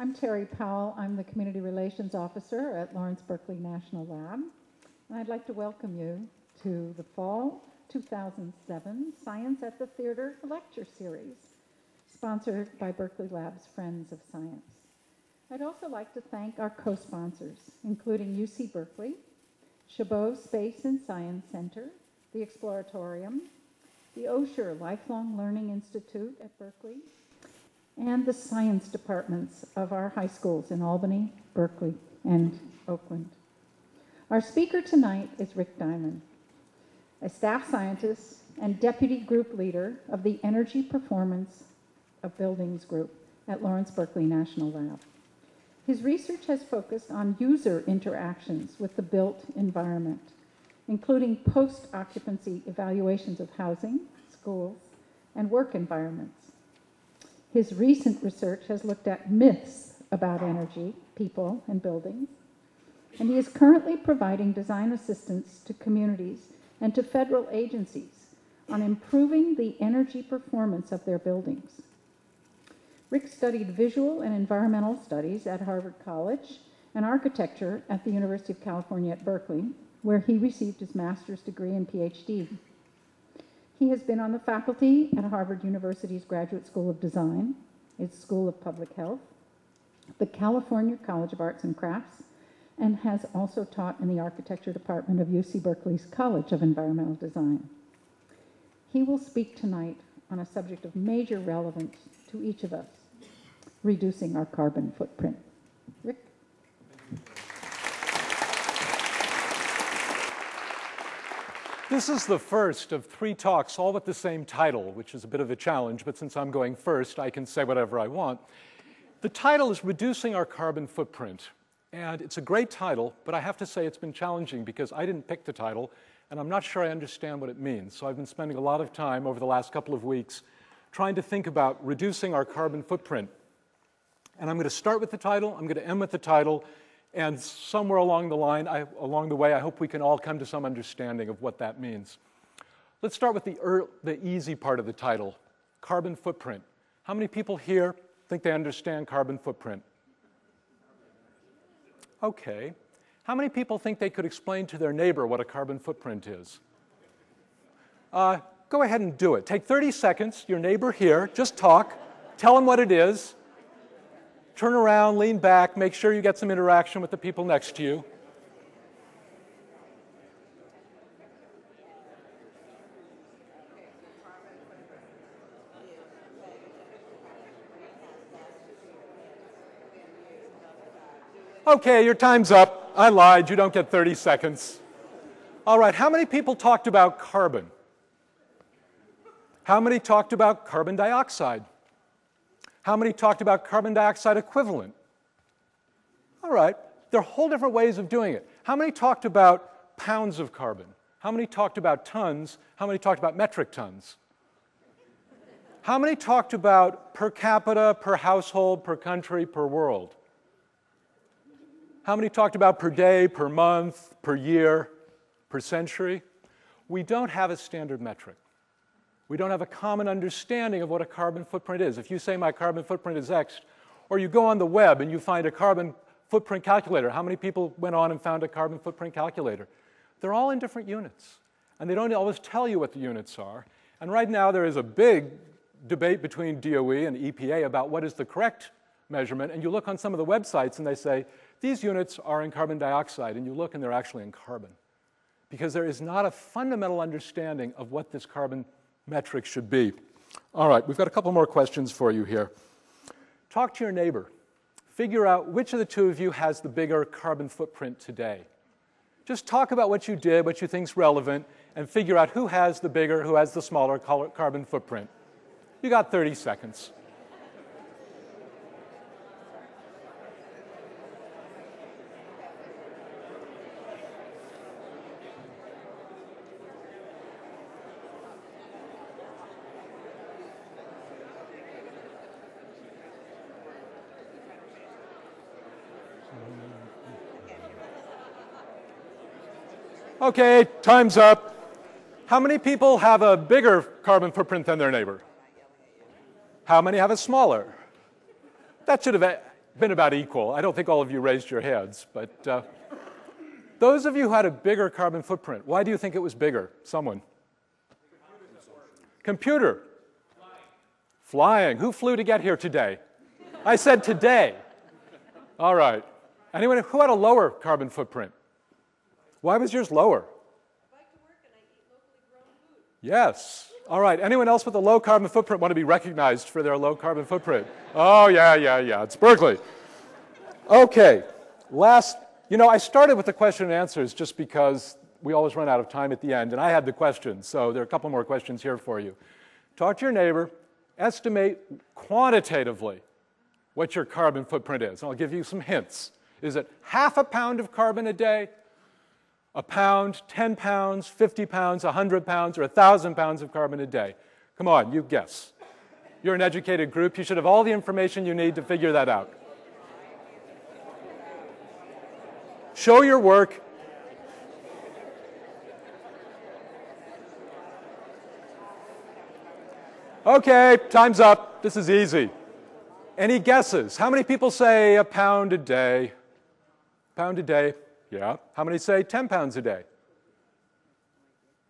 I'm Terry Powell. I'm the Community Relations Officer at Lawrence Berkeley National Lab. And I'd like to welcome you to the Fall 2007 Science at the Theater Lecture Series, sponsored by Berkeley Lab's Friends of Science. I'd also like to thank our co-sponsors, including UC Berkeley, Chabot Space and Science Center, the Exploratorium, the Osher Lifelong Learning Institute at Berkeley, and the science departments of our high schools in Albany, Berkeley, and Oakland. Our speaker tonight is Rick Diamond, a staff scientist and deputy group leader of the Energy Performance of Buildings Group at Lawrence Berkeley National Lab. His research has focused on user interactions with the built environment, including post-occupancy evaluations of housing, schools, and work environments. His recent research has looked at myths about energy, people, and buildings, and he is currently providing design assistance to communities and to federal agencies on improving the energy performance of their buildings. Rick studied visual and environmental studies at Harvard College and architecture at the University of California at Berkeley, where he received his master's degree and PhD. He has been on the faculty at Harvard University's Graduate School of Design, its School of Public Health, the California College of Arts and Crafts, and has also taught in the architecture department of UC Berkeley's College of Environmental Design. He will speak tonight on a subject of major relevance to each of us, reducing our carbon footprint. Rick? This is the first of 3 talks, all with the same title, which is a bit of a challenge, but since I'm going first, I can say whatever I want. The title is Reducing Our Carbon Footprint, and it's a great title, but I have to say it's been challenging because I didn't pick the title, and I'm not sure I understand what it means. So I've been spending a lot of time over the last couple of weeks trying to think about reducing our carbon footprint. And I'm going to start with the title, I'm going to end with the title, and somewhere along the way, I hope we can all come to some understanding of what that means. Let's start with the easy part of the title, carbon footprint. How many people here think they understand carbon footprint? Okay. How many people think they could explain to their neighbor what a carbon footprint is? Go ahead and do it. Take 30 seconds, your neighbor here, just talk, tell them what it is. Turn around, lean back, make sure you get some interaction with the people next to you. Okay, your time's up. I lied, you don't get 30 seconds. All right, how many people talked about carbon? How many talked about carbon dioxide? How many talked about carbon dioxide equivalent? All right, there are whole different ways of doing it. How many talked about pounds of carbon? How many talked about tons? How many talked about metric tons? How many talked about per capita, per household, per country, per world? How many talked about per day, per month, per year, per century? We don't have a standard metric. We don't have a common understanding of what a carbon footprint is. If you say my carbon footprint is X, or you go on the web and you find a carbon footprint calculator, how many people went on and found a carbon footprint calculator? They're all in different units, and they don't always tell you what the units are. And right now there is a big debate between DOE and EPA about what is the correct measurement, and you look on some of the websites and they say, these units are in carbon dioxide, and you look and they're actually in carbon, because there is not a fundamental understanding of what this carbon metric should be. All right, we've got a couple more questions for you here. Talk to your neighbor. Figure out which of the two of you has the bigger carbon footprint today. Just talk about what you did, what you think's relevant, and figure out who has the bigger, who has the smaller carbon footprint. You got 30 seconds. Okay, time's up. How many people have a bigger carbon footprint than their neighbor? How many have a smaller? That should have been about equal. I don't think all of you raised your hands, but those of you who had a bigger carbon footprint, why do you think it was bigger? Someone? Computer. Flying. Who flew to get here today? I said today. All right. Anyone who had a lower carbon footprint? Why was yours lower? I bike to work and I eat locally grown food. Yes. All right. Anyone else with a low carbon footprint want to be recognized for their low carbon footprint? Oh, yeah. It's Berkeley. Okay. I started with the question and answers just because we always run out of time at the end, and I had the questions, so there are a couple more questions here for you. Talk to your neighbor, estimate quantitatively what your carbon footprint is. And I'll give you some hints. Is it half a pound of carbon a day, a pound, 10 pounds, 50 pounds, 100 pounds, or 1,000 pounds of carbon a day? Come on, you guess. You're an educated group. You should have all the information you need to figure that out. Show your work. Okay, time's up. This is easy. Any guesses? How many people say a pound a day? Pound a day, yeah. How many say 10 pounds a day?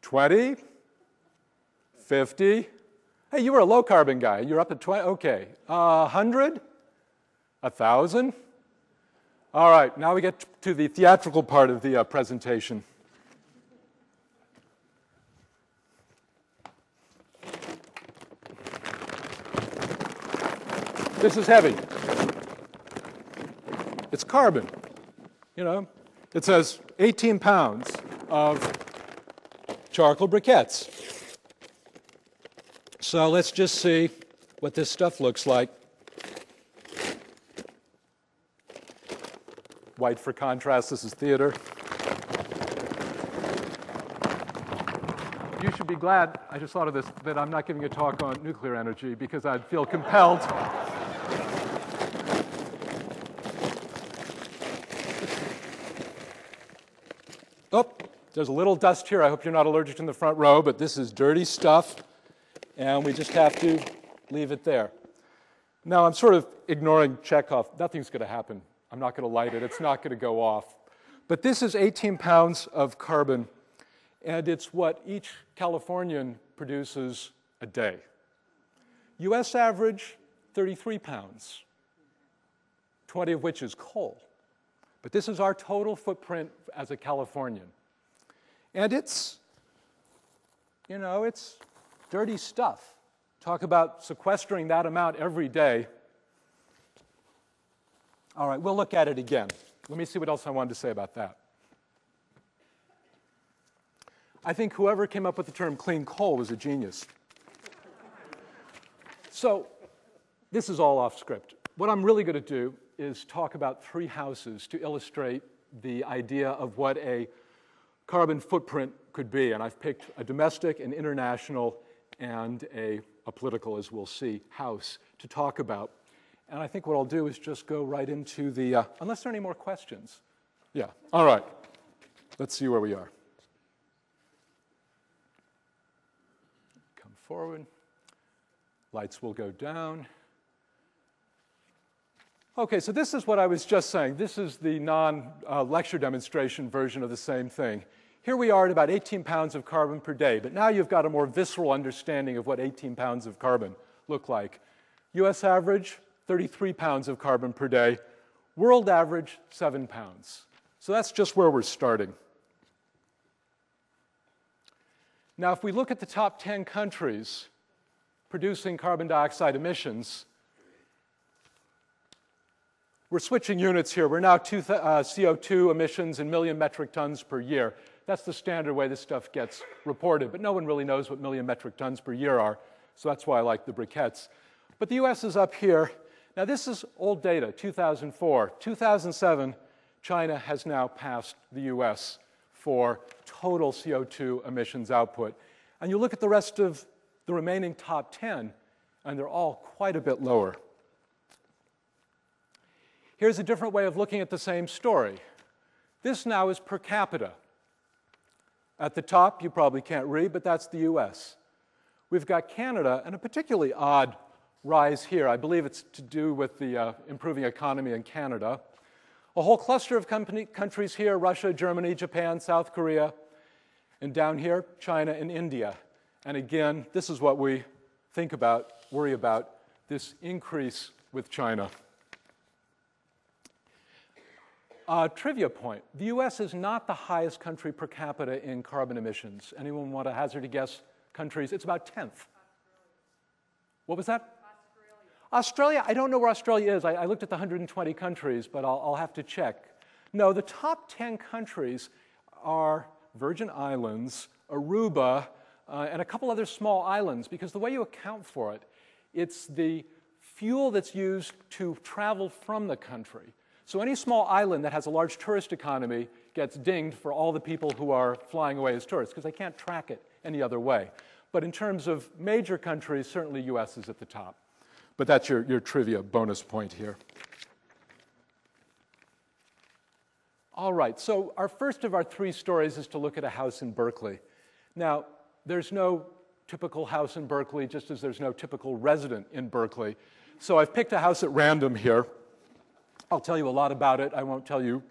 20? 50? Hey, you were a low carbon guy. You're up at 20. Okay. 100? 1,000? All right, now we get to the theatrical part of the presentation. This is heavy. It's carbon. It says 18 pounds of charcoal briquettes. So let's just see what this stuff looks like. White for contrast, this is theater. You should be glad, I just thought of this, that I'm not giving a talk on nuclear energy because I'd feel compelled. Oh, there's a little dust here. I hope you're not allergic in the front row, but this is dirty stuff, and we just have to leave it there. Now, I'm sort of ignoring Chekhov. Nothing's going to happen. I'm not going to light it. It's not going to go off. But this is 18 pounds of carbon, and it's what each Californian produces a day. US average, 33 pounds, 20 of which is coal. But this is our total footprint as a Californian. And it's dirty stuff. Talk about sequestering that amount every day. All right, we'll look at it again. Let me see what else I wanted to say about that. I think whoever came up with the term clean coal was a genius. So this is all off script. What I'm really going to do is talk about three houses to illustrate the idea of what a carbon footprint could be. And I've picked a domestic, an international, and a political, as we'll see, house to talk about. And I think what I'll do is just go right into the, unless there are any more questions. Yeah, all right. Let's see where we are. Come forward. Lights will go down. Okay, so this is what I was just saying. This is the non-lecture demonstration version of the same thing. Here we are at about 18 pounds of carbon per day, but now you've got a more visceral understanding of what 18 pounds of carbon look like. US average, 33 pounds of carbon per day. World average, 7 pounds. So that's just where we're starting. Now, if we look at the top 10 countries producing carbon dioxide emissions, we're switching units here. We're now CO2 emissions in million metric tons per year. That's the standard way this stuff gets reported, but no one really knows what million metric tons per year are, so that's why I like the briquettes. But the US is up here. Now, this is old data, 2004. 2007, China has now passed the US for total CO2 emissions output. And you look at the rest of the remaining top 10, and they're all quite a bit lower. Here's a different way of looking at the same story. This now is per capita. At the top, you probably can't read, but that's the US. We've got Canada, and a particularly odd rise here. I believe it's to do with the improving economy in Canada. A whole cluster of countries here, Russia, Germany, Japan, South Korea, and down here, China and India. And again, this is what we think about, worry about, this increase with China. Trivia point. The US is not the highest country per capita in carbon emissions. Anyone want to hazard a guess? Countries? It's about 10th. What was that? Australia, I don't know where Australia is. I looked at the 120 countries, but I'll have to check. No, the top 10 countries are Virgin Islands, Aruba, and a couple other small islands, because the way you account for it, it's the fuel that's used to travel from the country. So any small island that has a large tourist economy gets dinged for all the people who are flying away as tourists, because they can't track it any other way. But in terms of major countries, certainly US is at the top. But that's your trivia bonus point here. All right, so our first of our three stories is to look at a house in Berkeley. Now, there's no typical house in Berkeley, just as there's no typical resident in Berkeley. So I've picked a house at random here. I'll tell you a lot about it. I won't tell you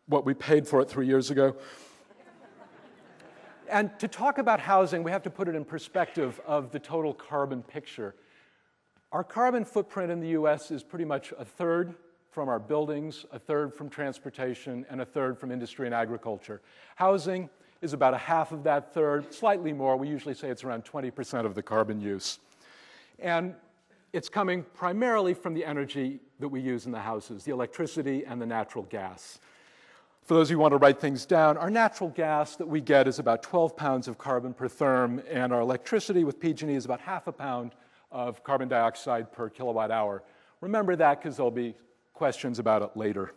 what we paid for it 3 years ago. And to talk about housing, we have to put it in perspective of the total carbon picture. Our carbon footprint in the US is pretty much a third from our buildings, a third from transportation, and a third from industry and agriculture. Housing is about a half of that third, slightly more. We usually say it's around 20% of the carbon use. And it's coming primarily from the energy that we use in the houses, the electricity and the natural gas. For those of you who want to write things down, our natural gas that we get is about 12 pounds of carbon per therm, and our electricity with PG&E is about half a pound of carbon dioxide per kilowatt hour. Remember that because there'll be questions about it later.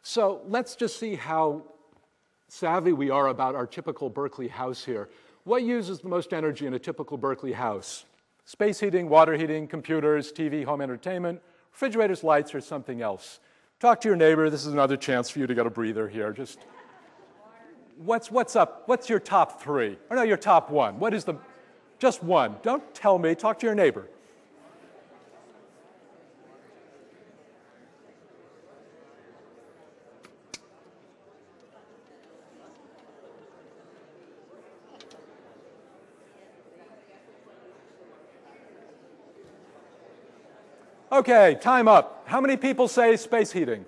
So let's just see how savvy we are about our typical Berkeley house here. What uses the most energy in a typical Berkeley house? Space heating, water heating, computers, TV, home entertainment, refrigerators, lights, or something else. Talk to your neighbor. This is another chance for you to get a breather here. Just what's up? What's your top three? Or no, your top one. What is the, just one. Don't tell me. Talk to your neighbor. Okay, time up. How many people say space heating?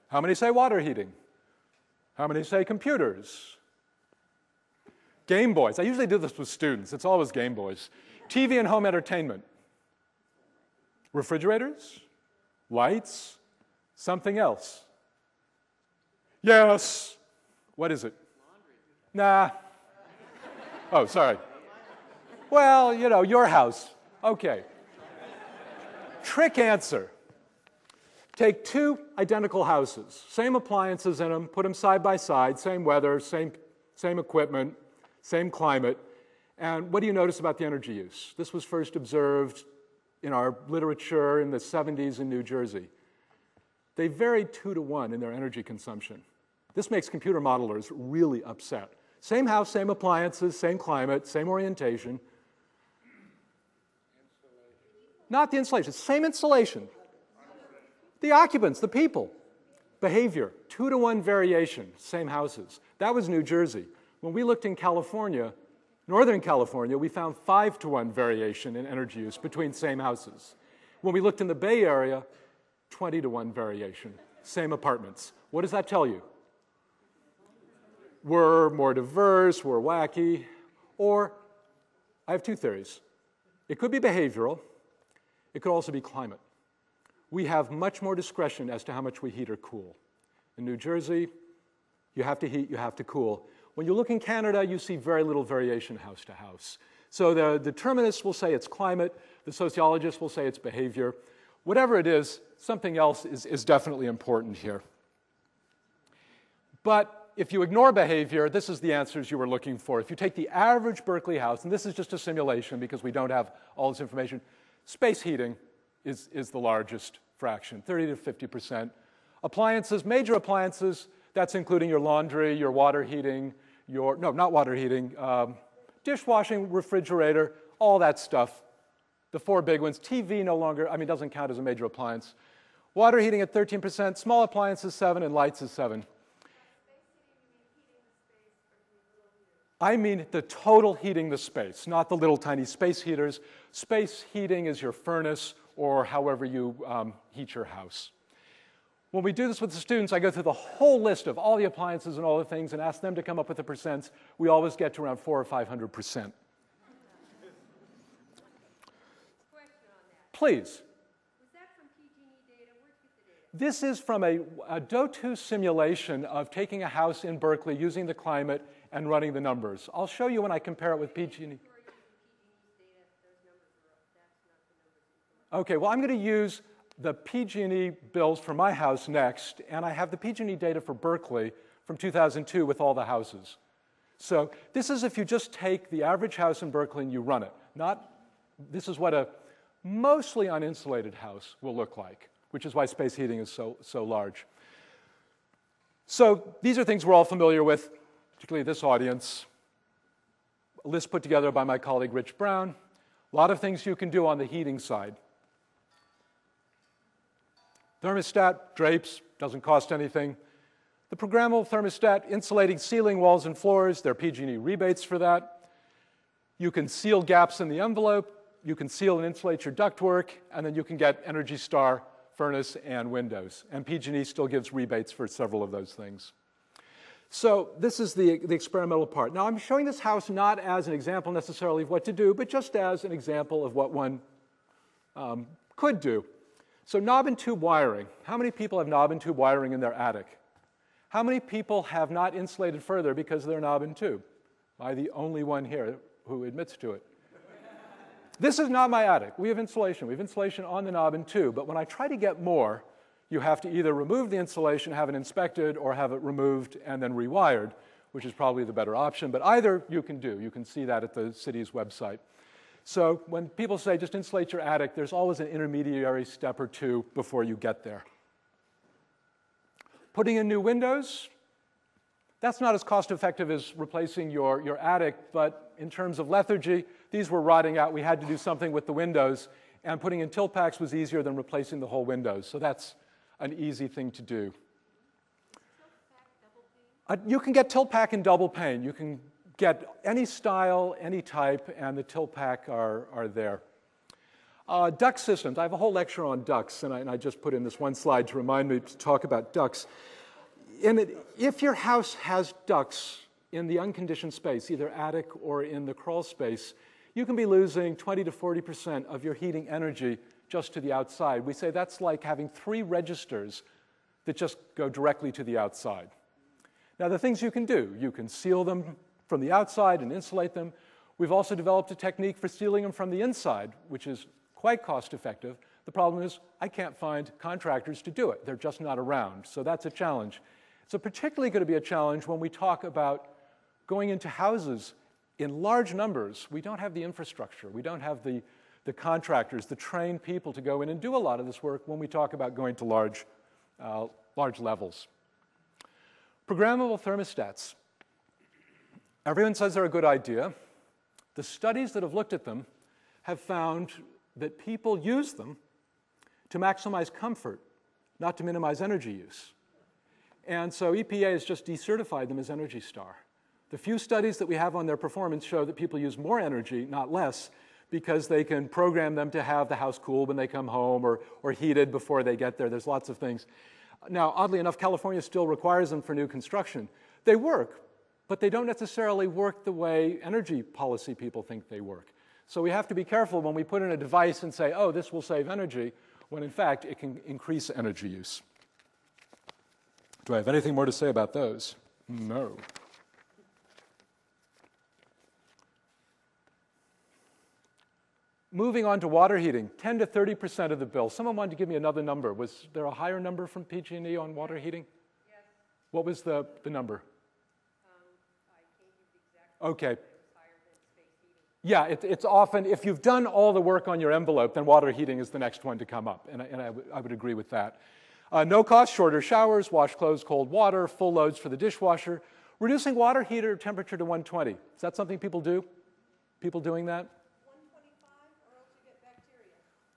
How many say water heating? How many say computers? Game Boys. I usually do this with students. It's always Game Boys. TV and home entertainment. Refrigerators? Lights? Something else? Yes. What is it? Nah. Oh, sorry. Well, you know, your house. Okay. Trick answer. Take two identical houses, same appliances in them, put them side by side, same weather, same equipment, same climate, and what do you notice about the energy use? This was first observed in our literature in the 70s in New Jersey. They varied 2 to 1 in their energy consumption. This makes computer modelers really upset. Same house, same appliances, same climate, same orientation. Not the insulation, same insulation. The occupants, the people. Behavior, 2 to 1 variation, same houses. That was New Jersey. When we looked in California, Northern California, we found 5 to 1 variation in energy use between same houses. When we looked in the Bay Area, 20 to 1 variation, same apartments. What does that tell you? We're more diverse, we're wacky, or I have 2 theories. It could be behavioral. It could also be climate. We have much more discretion as to how much we heat or cool. In New Jersey, you have to heat, you have to cool. When you look in Canada, you see very little variation house to house. So the determinists will say it's climate, the sociologists will say it's behavior. Whatever it is, something else is definitely important here. But if you ignore behavior, this is the answers you were looking for. If you take the average Berkeley house, and this is just a simulation because we don't have all this information, space heating is the largest fraction, 30 to 50%. Appliances, major appliances, that's including your laundry, your water heating, no, not water heating, dishwashing, refrigerator, all that stuff, the four big ones. TV no longer, doesn't count as a major appliance. Water heating at 13%, small appliances 7%, and lights is 7%. I mean the total heating the space, not the little tiny space heaters. Space heating is your furnace or however you heat your house. When we do this with the students, I go through the whole list of all the appliances and all the things and ask them to come up with the percents. We always get to around 400 or 500%. Question on that. Please. Was that from PG&E data? Where'd you get the data? This is from a DOE2 simulation of taking a house in Berkeley, using the climate, and running the numbers. I'll show you when I compare it with PG&E. Okay, well, I'm going to use the PG&E bills for my house next, and I have the PG&E data for Berkeley from 2002 with all the houses. So this is if you just take the average house in Berkeley and you run it. This is what a mostly uninsulated house will look like, which is why space heating is so large. So these are things we're all familiar with, particularly this audience. A list put together by my colleague Rich Brown. A lot of things you can do on the heating side. Thermostat, drapes, doesn't cost anything. The programmable thermostat, insulating ceiling, walls, and floors, there are PG&E rebates for that. You can seal gaps in the envelope. You can seal and insulate your ductwork, and then you can get Energy Star furnace and windows. And PG&E still gives rebates for several of those things. So this is the experimental part. Now, I'm showing this house not as an example necessarily of what to do, but just as an example of what one could do. So knob and tube wiring. How many people have knob and tube wiring in their attic? How many people have not insulated further because of their knob and tube? Am I the only one here who admits to it? This is not my attic. We have insulation. We have insulation on the knob and tube. But when I try to get more, you have to either remove the insulation, have it inspected, or have it removed and then rewired, which is probably the better option. But either you can do. You can see that at the city's website. So when people say just insulate your attic, there's always an intermediary step or two before you get there. Putting in new windows, that's not as cost-effective as replacing your attic, but in terms of lethargy, these were rotting out. We had to do something with the windows, and putting in tilt packs was easier than replacing the whole windows. So that's an easy thing to do. You can get tilt pack and double pane. You can get any style, any type, and the tilt pack are there. Duct systems. I have a whole lecture on ducts, and I just put in this one slide to remind me to talk about ducts. If your house has ducts in the unconditioned space, either attic or in the crawl space, you can be losing 20 to 40% of your heating energy just to the outside. We say that's like having 3 registers that just go directly to the outside. Now, the things you can do, you can seal them from the outside and insulate them. We've also developed a technique for sealing them from the inside, which is quite cost effective. The problem is I can't find contractors to do it. They're just not around. So that's a challenge. It's particularly going to be a challenge when we talk about going into houses in large numbers. We don't have the infrastructure. We don't have the contractors, the trained people to go in and do a lot of this work when we talk about going to large levels. Programmable thermostats. Everyone says they're a good idea. The studies that have looked at them have found that people use them to maximize comfort, not to minimize energy use. And so EPA has just decertified them as Energy Star. The few studies that we have on their performance show that people use more energy, not less, because they can program them to have the house cool when they come home or heated before they get there. There's lots of things. Now, oddly enough, California still requires them for new construction. They work, but they don't necessarily work the way energy policy people think they work. So we have to be careful when we put in a device and say, oh, this will save energy, when in fact it can increase energy use. Do I have anything more to say about those? No. Moving on to water heating, 10 to 30% of the bill. Someone wanted to give me another number. Was there a higher number from PG&E on water heating? Yes. What was the number? I can't give the exact Okay. number. It's higher than space heating. Yeah, it's often, if you've done all the work on your envelope, then water heating is the next one to come up, and I would agree with that. No cost, shorter showers, wash clothes, cold water, full loads for the dishwasher. Reducing water heater temperature to 120. Is that something people do? People doing that? 125, or else you get bacteria.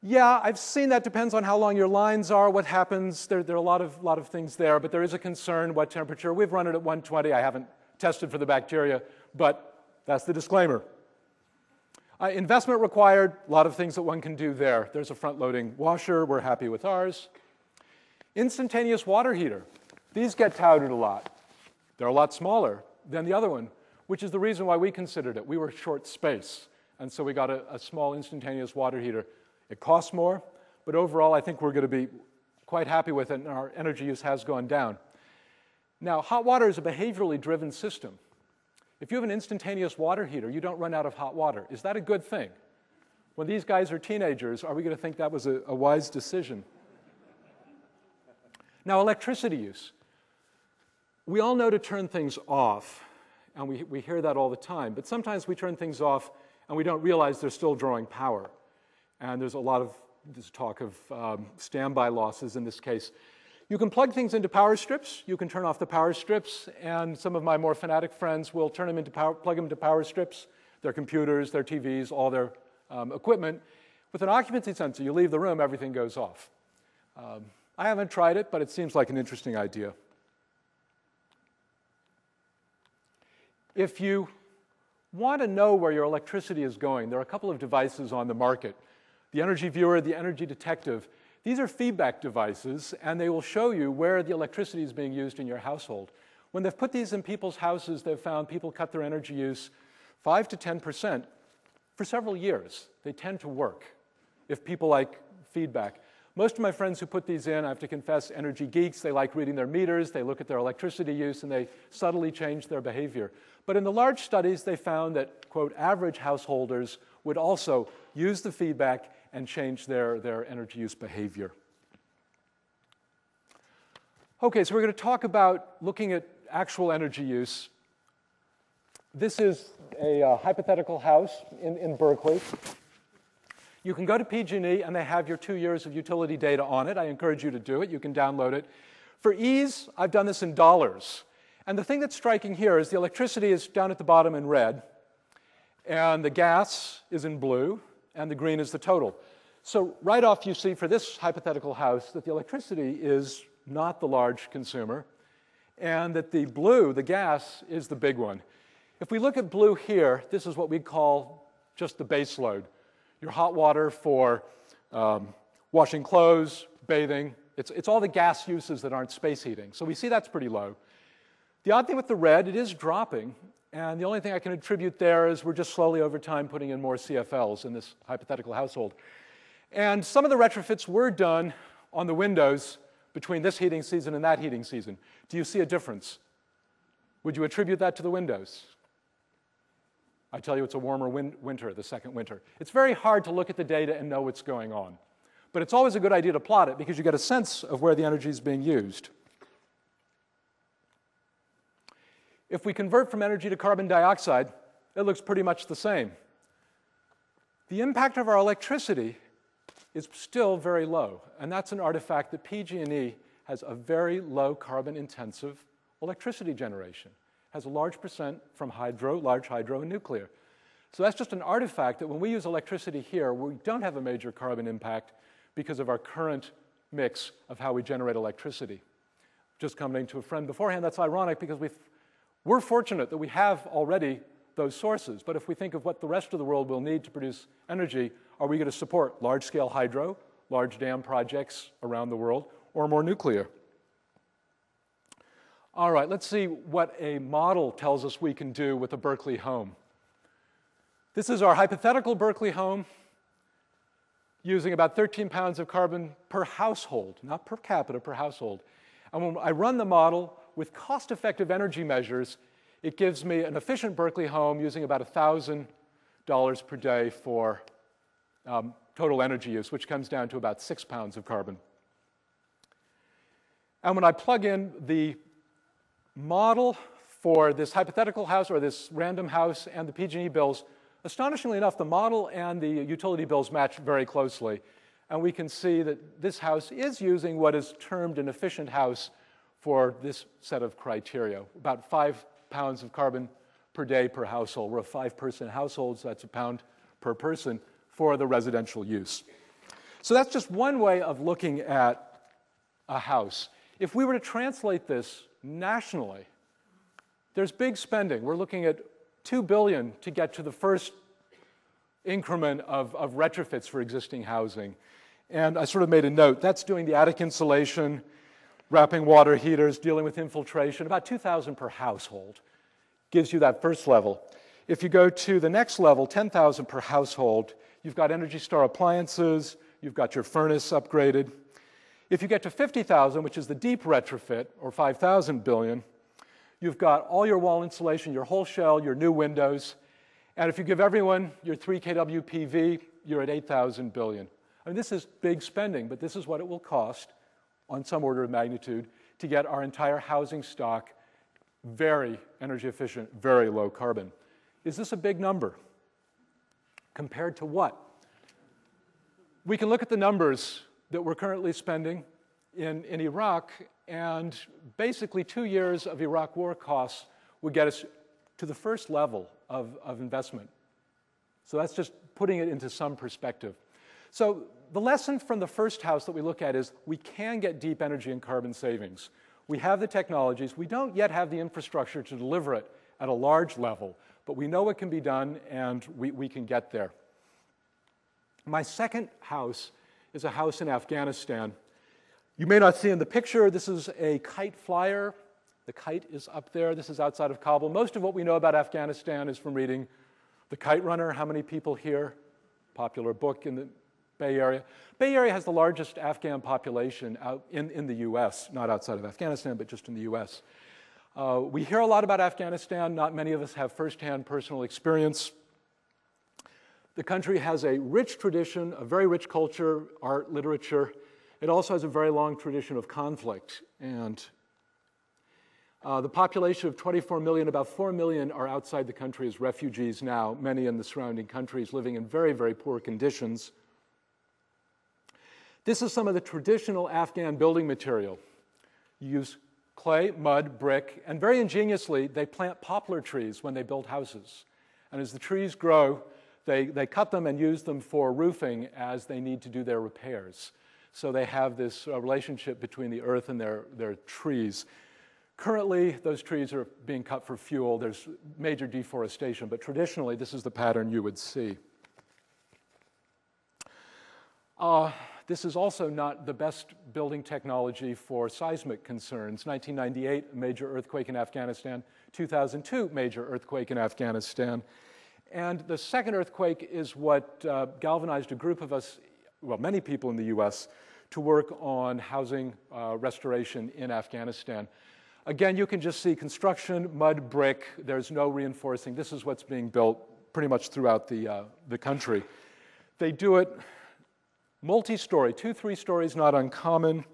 Yeah, I've seen that. Depends on how long your lines are, what happens. There are a lot of things there, but there is a concern what temperature. We've run it at 120. I haven't tested for the bacteria, but that's the disclaimer. Investment required, a lot of things that one can do there. There's a front-loading washer. We're happy with ours. Instantaneous water heater. These get touted a lot. They're a lot smaller than the other one, which is the reason why we considered it. We were short space, and so we got a small instantaneous water heater. It costs more, but overall I think we're going to be quite happy with it, and our energy use has gone down. Now, hot water is a behaviorally driven system. If you have an instantaneous water heater, you don't run out of hot water. Is that a good thing? When these guys are teenagers, are we going to think that was a wise decision? Now, electricity use. We all know to turn things off, and we hear that all the time, but sometimes we turn things off and we don't realize they're still drawing power. And there's a lot of this talk of standby losses in this case. You can plug things into power strips. You can turn off the power strips, and some of my more fanatic friends will turn them into plug them into power strips, their computers, their TVs, all their equipment. With an occupancy sensor, you leave the room, everything goes off. I haven't tried it, but it seems like an interesting idea. If you want to know where your electricity is going, there are a couple of devices on the market. The Energy Viewer, the Energy Detective. These are feedback devices, and they will show you where the electricity is being used in your household. When they've put these in people's houses, they've found people cut their energy use 5 to 10% for several years. They tend to work if people like feedback. Most of my friends who put these in, I have to confess, energy geeks. They like reading their meters, they look at their electricity use, and they subtly change their behavior. But in the large studies, they found that, quote, average householders would also use the feedback and change their energy use behavior. Okay, so we're going to talk about looking at actual energy use. This is a hypothetical house in Berkeley. You can go to PG&E, and they have your 2 years of utility data on it. I encourage you to do it. You can download it. For ease, I've done this in dollars. And the thing that's striking here is the electricity is down at the bottom in red, and the gas is in blue, and the green is the total. So right off you see for this hypothetical house that the electricity is not the large consumer, and that the blue, the gas, is the big one. If we look at blue here, this is what we call just the base load. Your hot water for washing clothes, bathing. It's all the gas uses that aren't space heating. So we see that's pretty low. The odd thing with the red, it is dropping. And the only thing I can attribute there is we're just slowly over time putting in more CFLs in this hypothetical household. And some of the retrofits were done on the windows between this heating season and that heating season. Do you see a difference? Would you attribute that to the windows? I tell you it's a warmer winter, the second winter. It's very hard to look at the data and know what's going on. But it's always a good idea to plot it because you get a sense of where the energy is being used. If we convert from energy to carbon dioxide, it looks pretty much the same. The impact of our electricity is still very low, and that's an artifact that PG&E has a very low carbon-intensive electricity generation. It has a large percent from hydro, large hydro, and nuclear. So that's just an artifact that when we use electricity here, we don't have a major carbon impact because of our current mix of how we generate electricity. Just commenting to a friend beforehand, that's ironic because we're fortunate that we have already those sources, but if we think of what the rest of the world will need to produce energy, are we going to support large-scale hydro, large dam projects around the world, or more nuclear? All right, let's see what a model tells us we can do with a Berkeley home. This is our hypothetical Berkeley home using about 13 pounds of carbon per household, not per capita, per household. And when I run the model with cost-effective energy measures, it gives me an efficient Berkeley home using about $1,000 per day for total energy use, which comes down to about 6 pounds of carbon. And when I plug in the model for this hypothetical house or this random house and the PG&E bills, astonishingly enough, the model and the utility bills match very closely. And we can see that this house is using what is termed an efficient house for this set of criteria, about 5 pounds of carbon per day per household. We're a 5-person household, so that's a pound per person for the residential use. So that's just one way of looking at a house. If we were to translate this nationally, there's big spending. We're looking at $2 billion to get to the first increment of retrofits for existing housing. And I sort of made a note. That's doing the attic insulation, wrapping water heaters, dealing with infiltration, about $2,000 per household. Gives you that first level. If you go to the next level, $10,000 per household, you've got Energy Star appliances, you've got your furnace upgraded. If you get to $50,000, which is the deep retrofit, or $5,000 billion, you've got all your wall insulation, your whole shell, your new windows. And if you give everyone your 3 kW PV, you're at $8,000 billion. I mean, this is big spending, but this is what it will cost on some order of magnitude to get our entire housing stock very energy efficient, very low carbon. Is this a big number? Compared to what? We can look at the numbers that we're currently spending in Iraq, and basically 2 years of Iraq war costs would get us to the first level of investment. So that's just putting it into some perspective. So the lesson from the first house that we look at is we can get deep energy and carbon savings. We have the technologies. We don't yet have the infrastructure to deliver it at a large level, but we know it can be done, and we can get there. My second house is a house in Afghanistan. You may not see in the picture, this is a kite flyer. The kite is up there. This is outside of Kabul. Most of what we know about Afghanistan is from reading The Kite Runner. How many people here? Popular book in the Bay Area. Bay Area has the largest Afghan population out in the US, not outside of Afghanistan, but just in the US. We hear a lot about Afghanistan. Not many of us have firsthand personal experience. The country has a rich tradition, a very rich culture, art, literature. It also has a very long tradition of conflict. And the population of 24 million, about 4 million are outside the country as refugees now, many in the surrounding countries living in very, very poor conditions. This is some of the traditional Afghan building material. You use clay, mud, brick, and very ingeniously, they plant poplar trees when they build houses. And as the trees grow, they cut them and use them for roofing as they need to do their repairs. So they have this relationship between the earth and their trees. Currently, those trees are being cut for fuel. There's major deforestation, but traditionally, this is the pattern you would see. This is also not the best building technology for seismic concerns. 1998, a major earthquake in Afghanistan. 2002, major earthquake in Afghanistan. And the second earthquake is what galvanized a group of us, well, many people in the US, to work on housing restoration in Afghanistan. Again, you can just see construction, mud, brick. There's no reinforcing. This is what's being built pretty much throughout the country. They do it multi-story, 2-3 stories, not uncommon.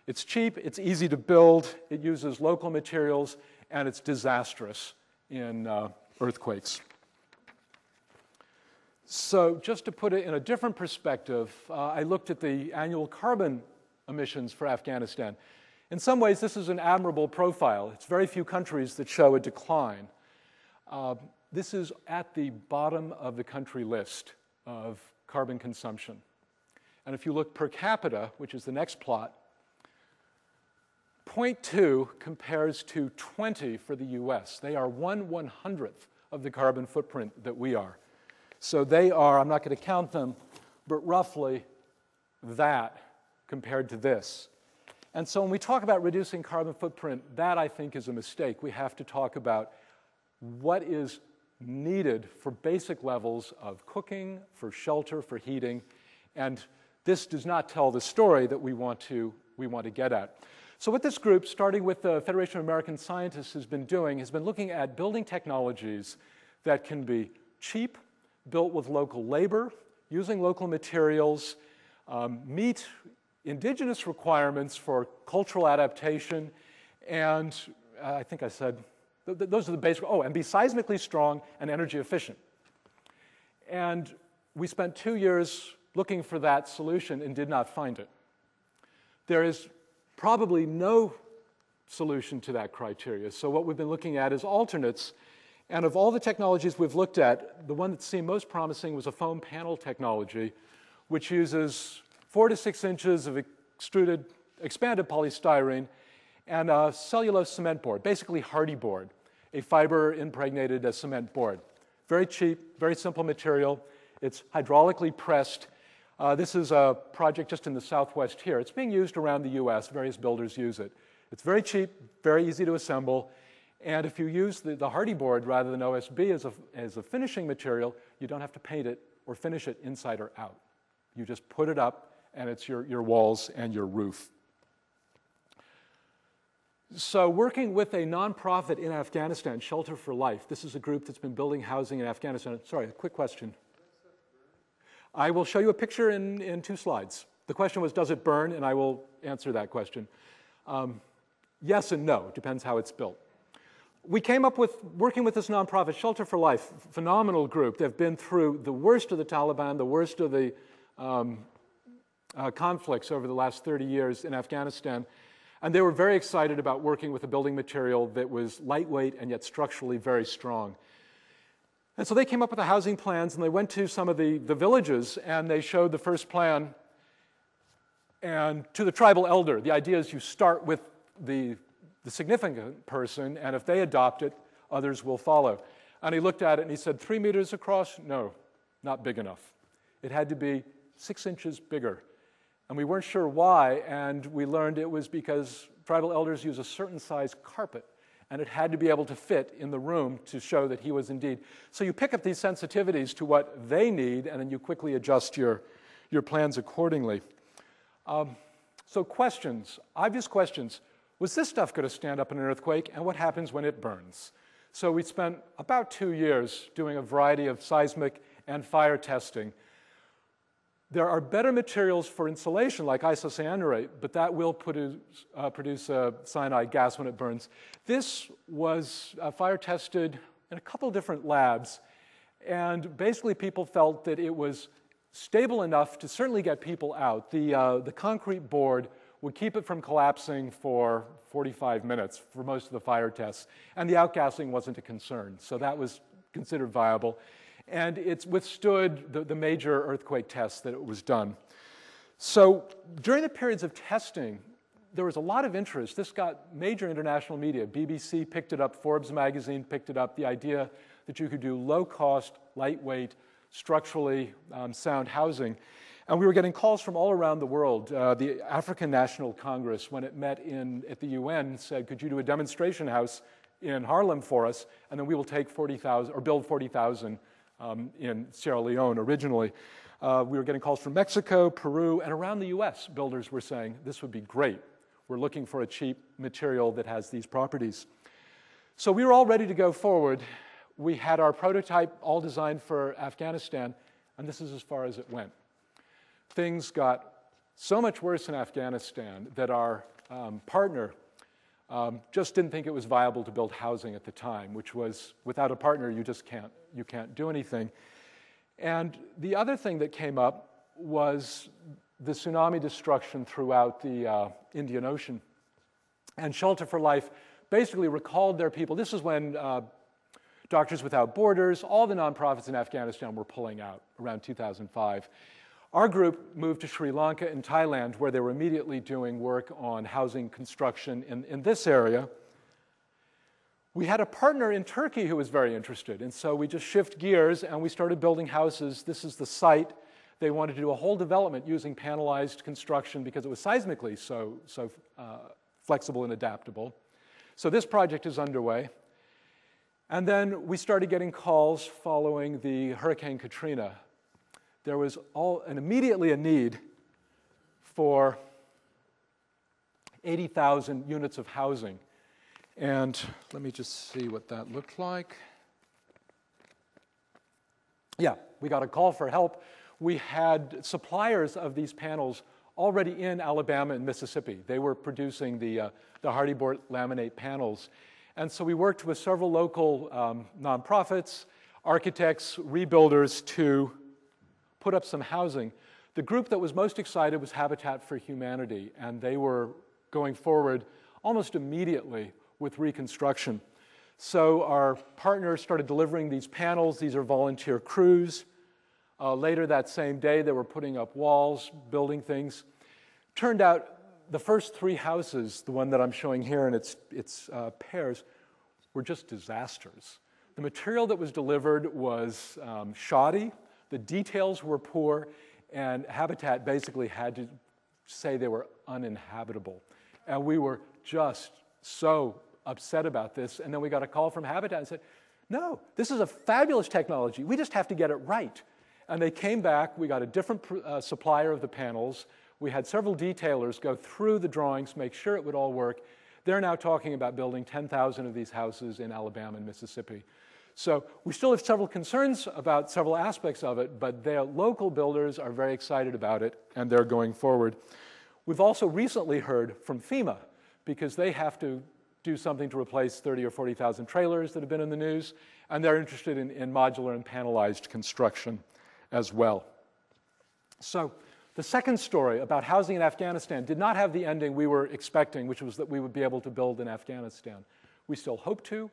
It's cheap, it's easy to build, it uses local materials, and it's disastrous in earthquakes. So just to put it in a different perspective, I looked at the annual carbon emissions for Afghanistan. In some ways, this is an admirable profile. It's very few countries that show a decline. This is at the bottom of the country list of carbon consumption. And if you look per capita, which is the next plot, 0.2 compares to 20 for the US. They are 1/100th of the carbon footprint that we are. So they are, I'm not going to count them, but roughly that compared to this. And so when we talk about reducing carbon footprint, that I think is a mistake. We have to talk about what is needed for basic levels of cooking, for shelter, for heating, and this does not tell the story that we want to get at. So what this group, starting with the Federation of American Scientists, has been doing has been looking at building technologies that can be cheap, built with local labor, using local materials, meet indigenous requirements for cultural adaptation, and I think I said, those are the basic, and be seismically strong and energy efficient. And we spent 2 years looking for that solution and did not find it. There is probably no solution to that criteria. So what we've been looking at is alternates. And of all the technologies we've looked at, the one that seemed most promising was a foam panel technology, which uses 4 to 6 inches of extruded, expanded polystyrene, and a cellulose cement board, basically hardy board, a fiber impregnated as cement board. Very cheap, very simple material. It's hydraulically pressed. This is a project just in the Southwest here. It's being used around the US. Various builders use it. It's very cheap, very easy to assemble. And if you use the hardy board rather than OSB as a finishing material, you don't have to paint it or finish it inside or out. You just put it up, and it's your walls and your roof. So working with a nonprofit in Afghanistan, Shelter for Life, this is a group that's been building housing in Afghanistan. Sorry, a quick question. I will show you a picture in 2 slides. The question was, does it burn? And I will answer that question. Yes and no, depends how it's built. We came up with, working with this nonprofit, Shelter for Life, phenomenal group. They've been through the worst of the Taliban, the worst of the conflicts over the last 30 years in Afghanistan. And they were very excited about working with a building material that was lightweight and yet structurally very strong. And so they came up with the housing plans, and they went to some of the villages, and they showed the first plan. And to the tribal elder, the idea is you start with the significant person, and if they adopt it, others will follow. And he looked at it and he said, 3 meters across? No, not big enough. It had to be 6 inches bigger. And we weren't sure why, and we learned it was because tribal elders use a certain size carpet, and it had to be able to fit in the room to show that he was indeed. So you pick up these sensitivities to what they need, and then you quickly adjust your plans accordingly. So questions, obvious questions. Was this stuff going to stand up in an earthquake, and what happens when it burns? So we spent about 2 years doing a variety of seismic and fire testing. There are better materials for insulation, like isocyanurate, but that will produce a cyanide gas when it burns. This was fire tested in a couple different labs, and basically people felt that it was stable enough to certainly get people out. The concrete board would keep it from collapsing for 45 minutes for most of the fire tests, and the outgassing wasn't a concern, so that was considered viable. And it's withstood the major earthquake tests that it was done. So during the periods of testing, there was a lot of interest. This got major international media. BBC picked it up, Forbes magazine picked it up, the idea that you could do low-cost, lightweight, structurally sound housing. And we were getting calls from all around the world. The African National Congress, when it met at the UN, said, could you do a demonstration house in Harlem for us, and then we will take 40,000, or build 40,000 in Sierra Leone originally. We were getting calls from Mexico, Peru, and around the US, builders were saying, this would be great. We're looking for a cheap material that has these properties. So we were all ready to go forward. We had our prototype all designed for Afghanistan, and this is as far as it went. Things got so much worse in Afghanistan that our partner just didn't think it was viable to build housing at the time, which was, without a partner, you can't do anything. And the other thing that came up was the tsunami destruction throughout the Indian Ocean. And Shelter for Life basically recalled their people. This is when Doctors Without Borders, all the nonprofits in Afghanistan were pulling out around 2005. Our group moved to Sri Lanka and Thailand, where they were immediately doing work on housing construction in this area. We had a partner in Turkey who was very interested, and so we just shift gears and we started building houses. This is the site. They wanted to do a whole development using panelized construction because it was seismically so flexible and adaptable. So this project is underway. And then we started getting calls following the Hurricane Katrina. There was immediately a need for 80,000 units of housing. And let me just see what that looked like. Yeah, we got a call for help. We had suppliers of these panels already in Alabama and Mississippi. They were producing the Hardy Board laminate panels. And so we worked with several local nonprofits, architects, rebuilders to put up some housing. The group that was most excited was Habitat for Humanity, and they were going forward almost immediately with reconstruction. So our partners started delivering these panels. These are volunteer crews. Later that same day, they were putting up walls, building things. Turned out the first 3 houses, the one that I'm showing here in its pairs, were just disasters. The material that was delivered was shoddy, the details were poor, and Habitat basically had to say they were uninhabitable. And we were just so upset about this. And then we got a call from Habitat and said, no, this is a fabulous technology. We just have to get it right. And they came back. We got a different supplier of the panels. We had several detailers go through the drawings, make sure it would all work. They're now talking about building 10,000 of these houses in Alabama and Mississippi. So we still have several concerns about several aspects of it, but their local builders are very excited about it, and they're going forward. We've also recently heard from FEMA, because they have to do something to replace 30 or 40,000 trailers that have been in the news, and they're interested in modular and panelized construction as well. So the second story about housing in Afghanistan did not have the ending we were expecting, which was that we would be able to build in Afghanistan. We still hope to.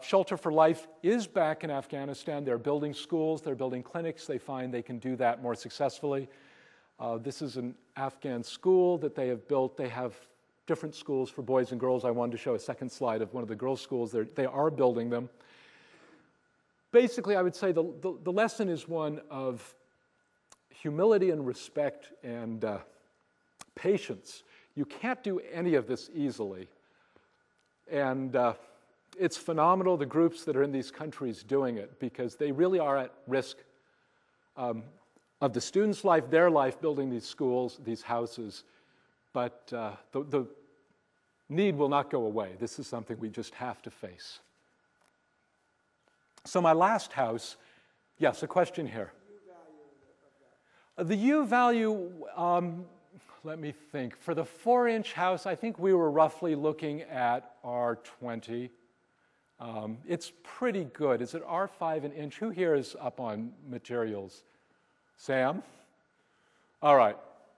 Shelter for Life is back in Afghanistan. They're building schools, they're building clinics. They find they can do that more successfully. This is an Afghan school that they have built. They have different schools for boys and girls. I wanted to show a second slide of one of the girls' schools. They are building them. Basically, I would say the lesson is one of humility and respect and patience. You can't do any of this easily. And it's phenomenal, the groups that are in these countries doing it, because they really are at risk of the students' life, their life, building these schools, these houses. But the need will not go away. This is something we just have to face. So my last house, yes, a question here. The U value, let me think. For the 4-inch house, I think we were roughly looking at R20. It's pretty good. Is it R5 an inch? Who here is up on materials? Sam? All right.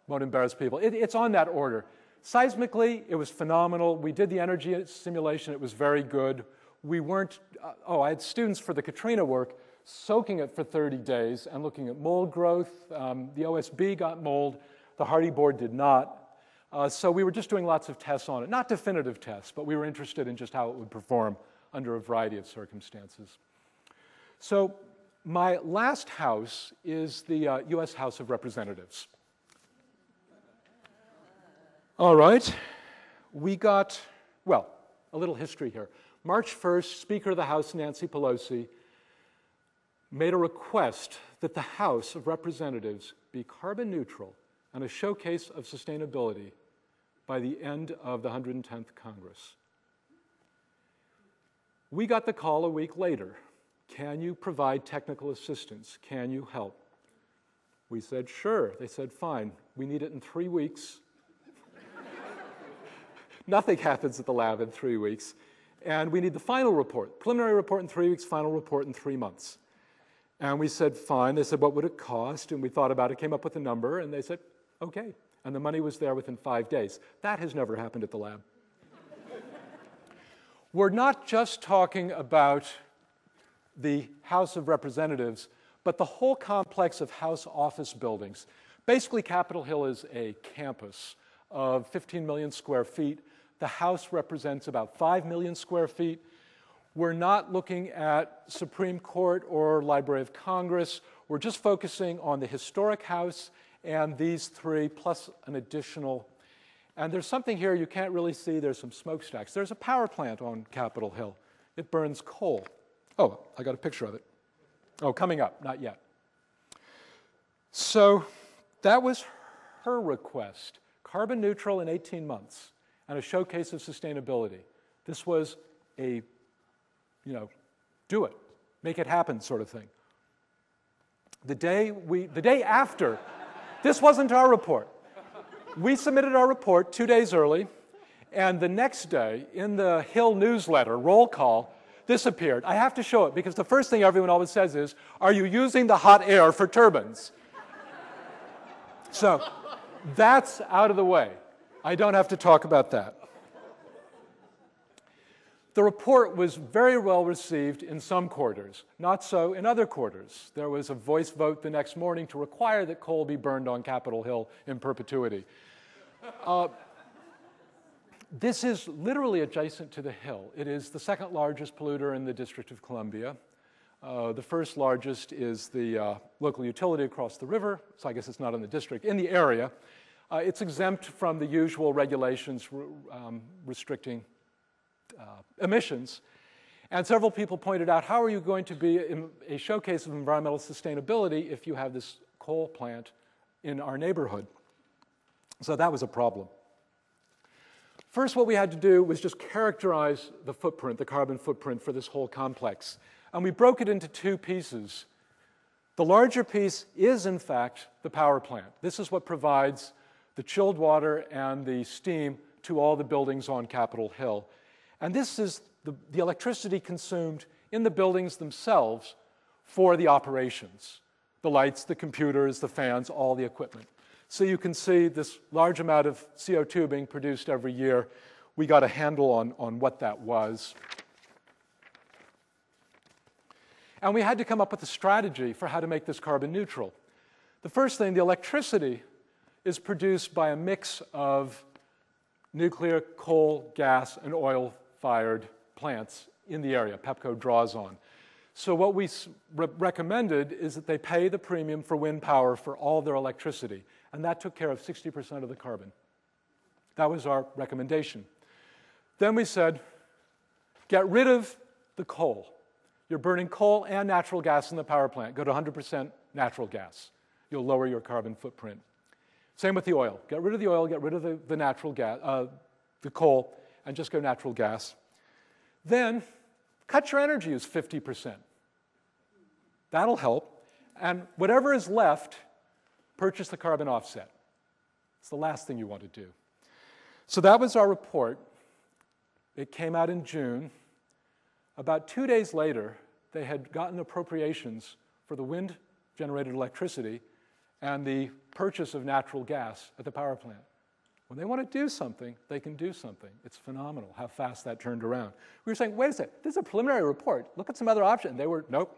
Won't embarrass people. It's on that order. Seismically, it was phenomenal. We did the energy simulation. It was very good. We weren't, I had students for the Katrina work soaking it for 30 days and looking at mold growth. The OSB got mold. The Hardy board did not. So we were just doing lots of tests on it. Not definitive tests, but we were interested in just how it would perform under a variety of circumstances. So my last house is the U.S. House of Representatives. All right. We got, well, a little history here. March 1st, Speaker of the House, Nancy Pelosi, made a request that the House of Representatives be carbon neutral and a showcase of sustainability by the end of the 110th Congress. We got the call a week later. Can you provide technical assistance? Can you help? We said, sure. They said, fine. We need it in 3 weeks. Nothing happens at the lab in 3 weeks. And we need the final report. Preliminary report in 3 weeks, final report in 3 months. And we said, fine. They said, what would it cost? And we thought about it, came up with a number, and they said, okay. And the money was there within 5 days. That has never happened at the lab. We're not just talking about the House of Representatives, but the whole complex of House office buildings. Basically, Capitol Hill is a campus of 15 million square feet. The House represents about 5 million square feet. We're not looking at Supreme Court or Library of Congress. We're just focusing on the historic House and these 3, plus an additional. And there's something here you can't really see. There's some smokestacks. There's a power plant on Capitol Hill. It burns coal. Oh, I got a picture of it. Oh, coming up, not yet. So that was her request. Carbon neutral in 18 months and a showcase of sustainability. This was a, do it, make it happen sort of thing. The day after, this wasn't our report. We submitted our report 2 days early, and the next day, in the Hill newsletter, roll call, this appeared. I have to show it because the first thing everyone always says is, are you using the hot air for turbines? So that's out of the way. I don't have to talk about that. The report was very well received in some quarters, not so in other quarters. There was a voice vote the next morning to require that coal be burned on Capitol Hill in perpetuity. This is literally adjacent to the Hill. It is the second largest polluter in the District of Columbia. The first largest is the local utility across the river, so I guess it's not in the district, in the area. It's exempt from the usual regulations restricting emissions. And several people pointed out, how are you going to be a showcase of environmental sustainability if you have this coal plant in our neighborhood? So that was a problem. First, what we had to do was just characterize the footprint, the carbon footprint for this whole complex. And we broke it into two pieces. The larger piece is, in fact, the power plant. This is what provides the chilled water and the steam to all the buildings on Capitol Hill. And this is the electricity consumed in the buildings themselves for the operations. The lights, the computers, the fans, all the equipment. So you can see this large amount of CO2 being produced every year. We got a handle on what that was. And we had to come up with a strategy for how to make this carbon neutral. The first thing, the electricity is produced by a mix of nuclear, coal, gas, and oil-fired plants in the area Pepco draws on. So what we recommended is that they pay the premium for wind power for all their electricity, and that took care of 60% of the carbon. That was our recommendation. Then we said, get rid of the coal. You're burning coal and natural gas in the power plant. Go to 100% natural gas. You'll lower your carbon footprint. Same with the oil. Get rid of the oil, get rid of the natural gas, the coal, and just go natural gas. Then cut your energy use 50%. That'll help. And whatever is left, purchase the carbon offset. It's the last thing you want to do. So that was our report. It came out in June. About 2 days later, they had gotten appropriations for the wind-generated electricity and the purchase of natural gas at the power plant. When they want to do something, they can do something. It's phenomenal how fast that turned around. We were saying, wait a second, this is a preliminary report. Look at some other option. They were, nope.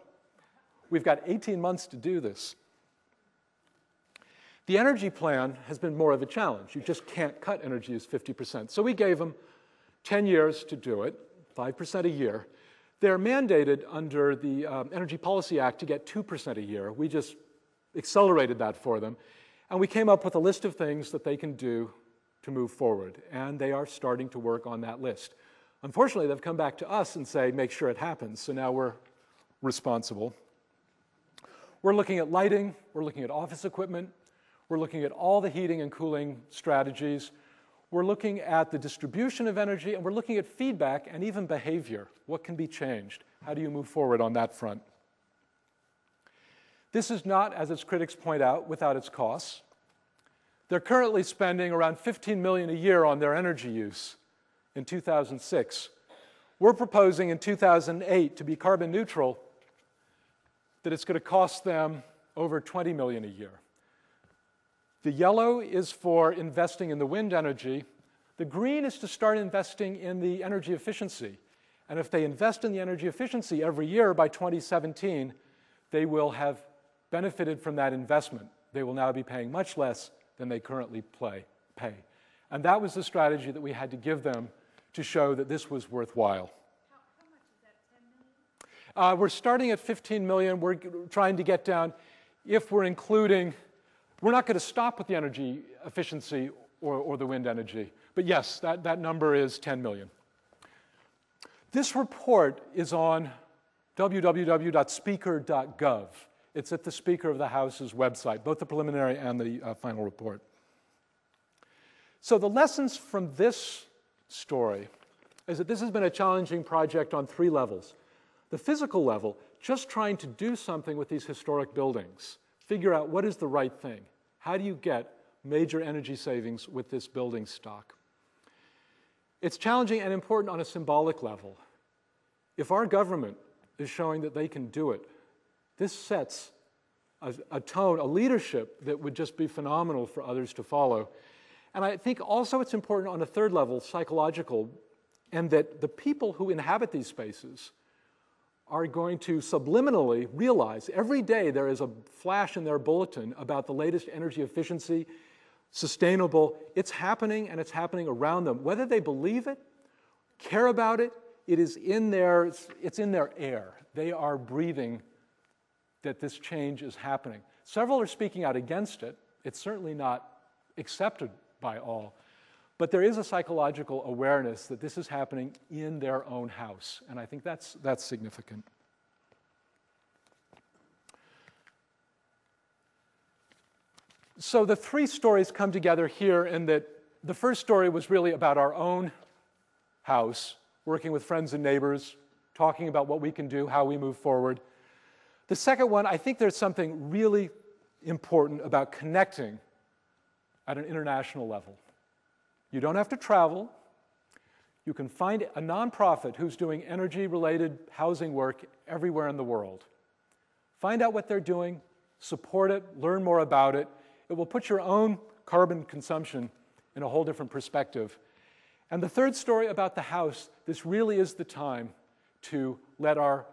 We've got 18 months to do this. The energy plan has been more of a challenge. You just can't cut energy use 50%. So we gave them 10 years to do it, 5% a year. They're mandated under the Energy Policy Act to get 2% a year. We just accelerated that for them. And we came up with a list of things that they can do to move forward. And they are starting to work on that list. Unfortunately, they've come back to us and say, make sure it happens. So now we're responsible. We're looking at lighting. We're looking at office equipment. We're looking at all the heating and cooling strategies. We're looking at the distribution of energy, and we're looking at feedback and even behavior. What can be changed? How do you move forward on that front? This is not, as its critics point out, without its costs. They're currently spending around $15 million a year on their energy use in 2006. We're proposing in 2008 to be carbon neutral, that it's going to cost them over $20 million a year. The yellow is for investing in the wind energy. The green is to start investing in the energy efficiency. And if they invest in the energy efficiency every year by 2017, they will have benefited from that investment. They will now be paying much less than they currently pay. And that was the strategy that we had to give them to show that this was worthwhile. How much is that, 10 million? We're starting at 15 million. We're trying to get down, if we're including, we're not going to stop with the energy efficiency or the wind energy. But yes, that number is 10 million. This report is on www.speaker.gov. It's at the Speaker of the House's website, both the preliminary and the final report. So the lessons from this story is that this has been a challenging project on 3 levels. The physical level, just trying to do something with these historic buildings. Figure out what is the right thing. How do you get major energy savings with this building stock? It's challenging and important on a symbolic level. If our government is showing that they can do it, this sets a tone, a leadership that would just be phenomenal for others to follow. And I think also it's important on a 3rd level, psychological. and that the people who inhabit these spaces are going to subliminally realize every day there is a flash in their bulletin about the latest energy efficiency, sustainable. It's happening, and it's happening around them. Whether they believe it, care about it, it's in their air. They are breathing that this change is happening. Several are speaking out against it. It's certainly not accepted by all. But there is a psychological awareness that this is happening in their own house, and I think that's significant. So the three stories come together here in that the first story was really about our own house, working with friends and neighbors, talking about what we can do, how we move forward. The second one, I think there's something really important about connecting at an international level. You don't have to travel. You can find a nonprofit who's doing energy-related housing work everywhere in the world. Find out what they're doing, support it, learn more about it. It will put your own carbon consumption in a whole different perspective. And the third story about the House, this really is the time to let our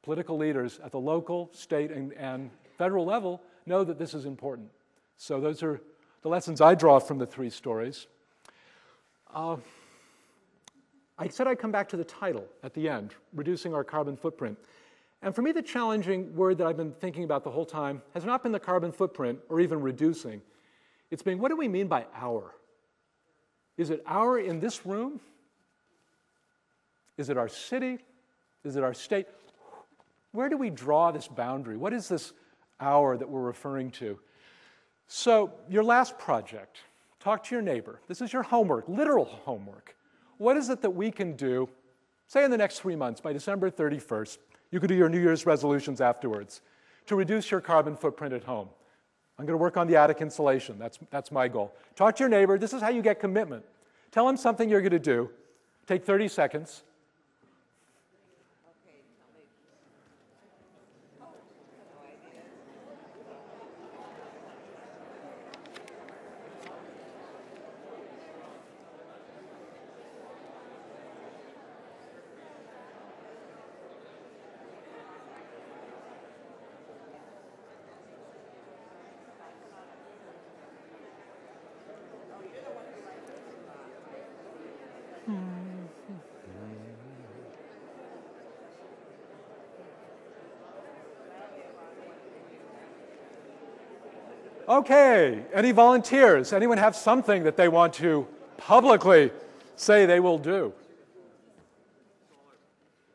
political leaders at the local, state, and federal level know that this is important. So those are the lessons I draw from the three stories. I said I'd come back to the title at the end, Reducing Our Carbon Footprint. And for me, the challenging word that I've been thinking about the whole time has not been the carbon footprint or even reducing. It's been, what do we mean by our? Is it our in this room? Is it our city? Is it our state? Where do we draw this boundary? What is this our that we're referring to? So your last project, talk to your neighbor. This is your homework, literal homework. What is it that we can do, say in the next 3 months, by December 31st, you could do your New Year's resolutions afterwards, to reduce your carbon footprint at home? I'm going to work on the attic insulation. That's my goal. Talk to your neighbor. This is how you get commitment. Tell them something you're going to do. Take 30 seconds. Okay, any volunteers? Anyone have something that they want to publicly say they will do?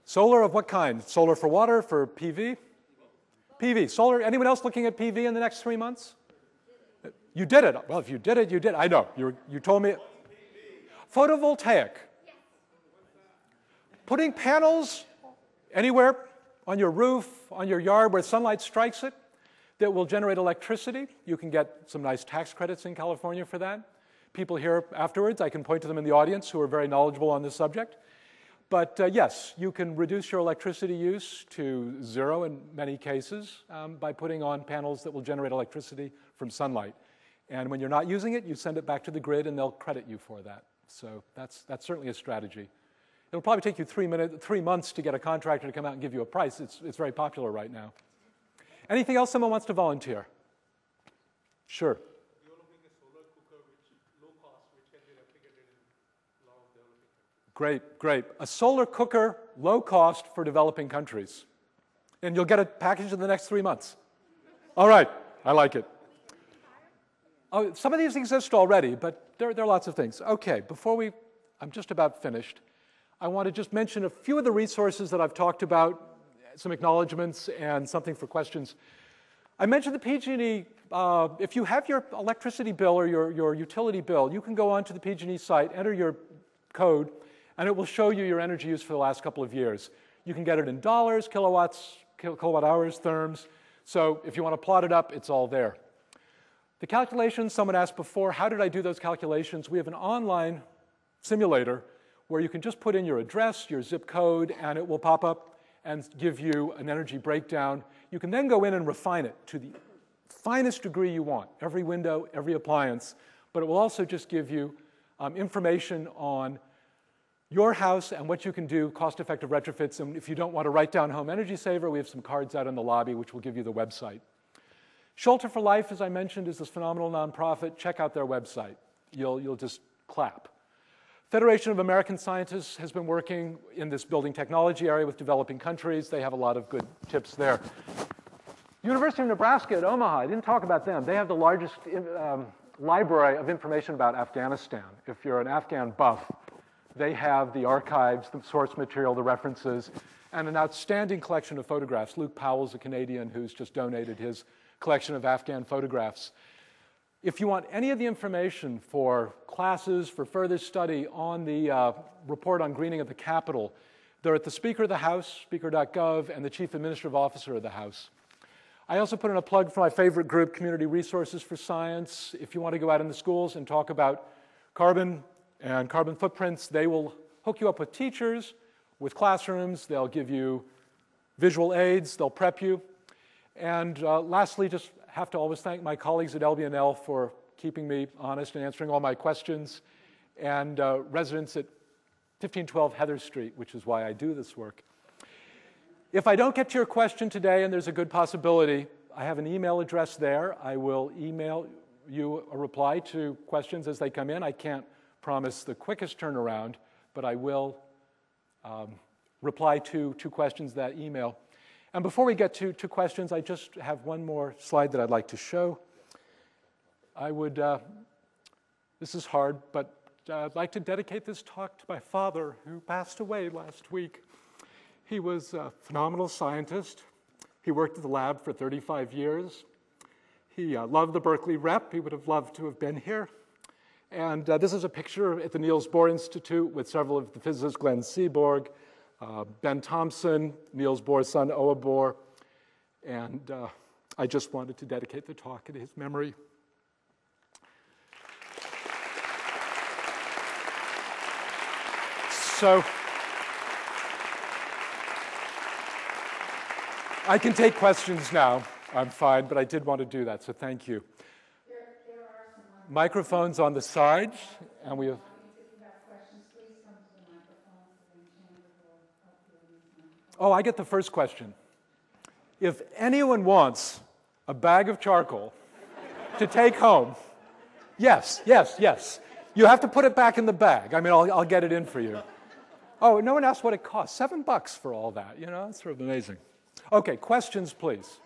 Solar of what kind? Solar for water, for PV? PV, solar. Anyone else looking at PV in the next 3 months? You did it. Well, if you did it, you did. I know. You told me. Photovoltaic. Putting panels anywhere on your roof, on your yard where sunlight strikes it, that will generate electricity. You can get some nice tax credits in California for that. People here afterwards, I can point to them in the audience who are very knowledgeable on this subject. But yes, you can reduce your electricity use to zero in many cases by putting on panels that will generate electricity from sunlight. And when you're not using it, you send it back to the grid and they'll credit you for that. So that's certainly a strategy. It'll probably take you 3 months to get a contractor to come out and give you a price. It's very popular right now. Anything else someone wants to volunteer? Sure. Developing a solar cooker which is low cost, which can be replicated in a lot of developing countries. Great, great. A solar cooker, low cost for developing countries. And you'll get a package in the next 3 months. All right, I like it. Oh, some of these exist already, but there are lots of things. Okay, I'm just about finished. I want to just mention a few of the resources that I've talked about, some acknowledgments and something for questions. I mentioned the PG&E. If you have your electricity bill or your utility bill, you can go onto the PG&E site, enter your code, and it will show you your energy use for the last couple of years. You can get it in dollars, kilowatts, kilowatt hours, therms. So if you want to plot it up, it's all there. The calculations, someone asked before, how did I do those calculations? We have an online simulator where you can just put in your address, your zip code, and it will pop up and give you an energy breakdown. You can then go in and refine it to the finest degree you want, every window, every appliance, but it will also just give you information on your house and what you can do, cost-effective retrofits. And if you don't want to write down Home Energy Saver, we have some cards out in the lobby which will give you the website. Shelter for Life, as I mentioned, is this phenomenal nonprofit. Check out their website. You'll just clap. Federation of American Scientists has been working in this building technology area with developing countries. They have a lot of good tips there. University of Nebraska at Omaha, I didn't talk about them. They have the largest library of information about Afghanistan. If you're an Afghan buff, they have the archives, the source material, the references, and an outstanding collection of photographs. Luke Powell's a Canadian who's just donated his collection of Afghan photographs. If you want any of the information for classes, for further study on the report on greening of the Capitol, they're at the Speaker of the House, speaker.gov, and the Chief Administrative Officer of the House. I also put in a plug for my favorite group, Community Resources for Science. If you want to go out in the schools and talk about carbon and carbon footprints, they will hook you up with teachers, with classrooms. They'll give you visual aids. They'll prep you. And lastly, just have to always thank my colleagues at LBNL for keeping me honest and answering all my questions, and residents at 1512 Heather Street, which is why I do this work. If I don't get to your question today, and there's a good possibility, I have an email address there. I will email you a reply to questions as they come in. I can't promise the quickest turnaround, but I will reply to questions that email. And before we get to questions, I just have one more slide that I'd like to show. This is hard, but I'd like to dedicate this talk to my father, who passed away last week. He was a phenomenal scientist. He worked at the lab for 35 years. He loved the Berkeley rep. He would have loved to have been here. And this is a picture at the Niels Bohr Institute with several of the physicists, Glenn Seaborg, Ben Thompson, Niels Bohr's son, Oa Bohr, and I just wanted to dedicate the talk in his memory. So I can take questions now. I'm fine, but I did want to do that, so thank you. There are some microphones on the sides, and we have... Oh, I get the first question. If anyone wants a bag of charcoal to take home, yes. You have to put it back in the bag. I mean, I'll get it in for you. Oh, no one asked what it costs. $7 for all that. You know, it's sort of amazing. Okay, questions, please.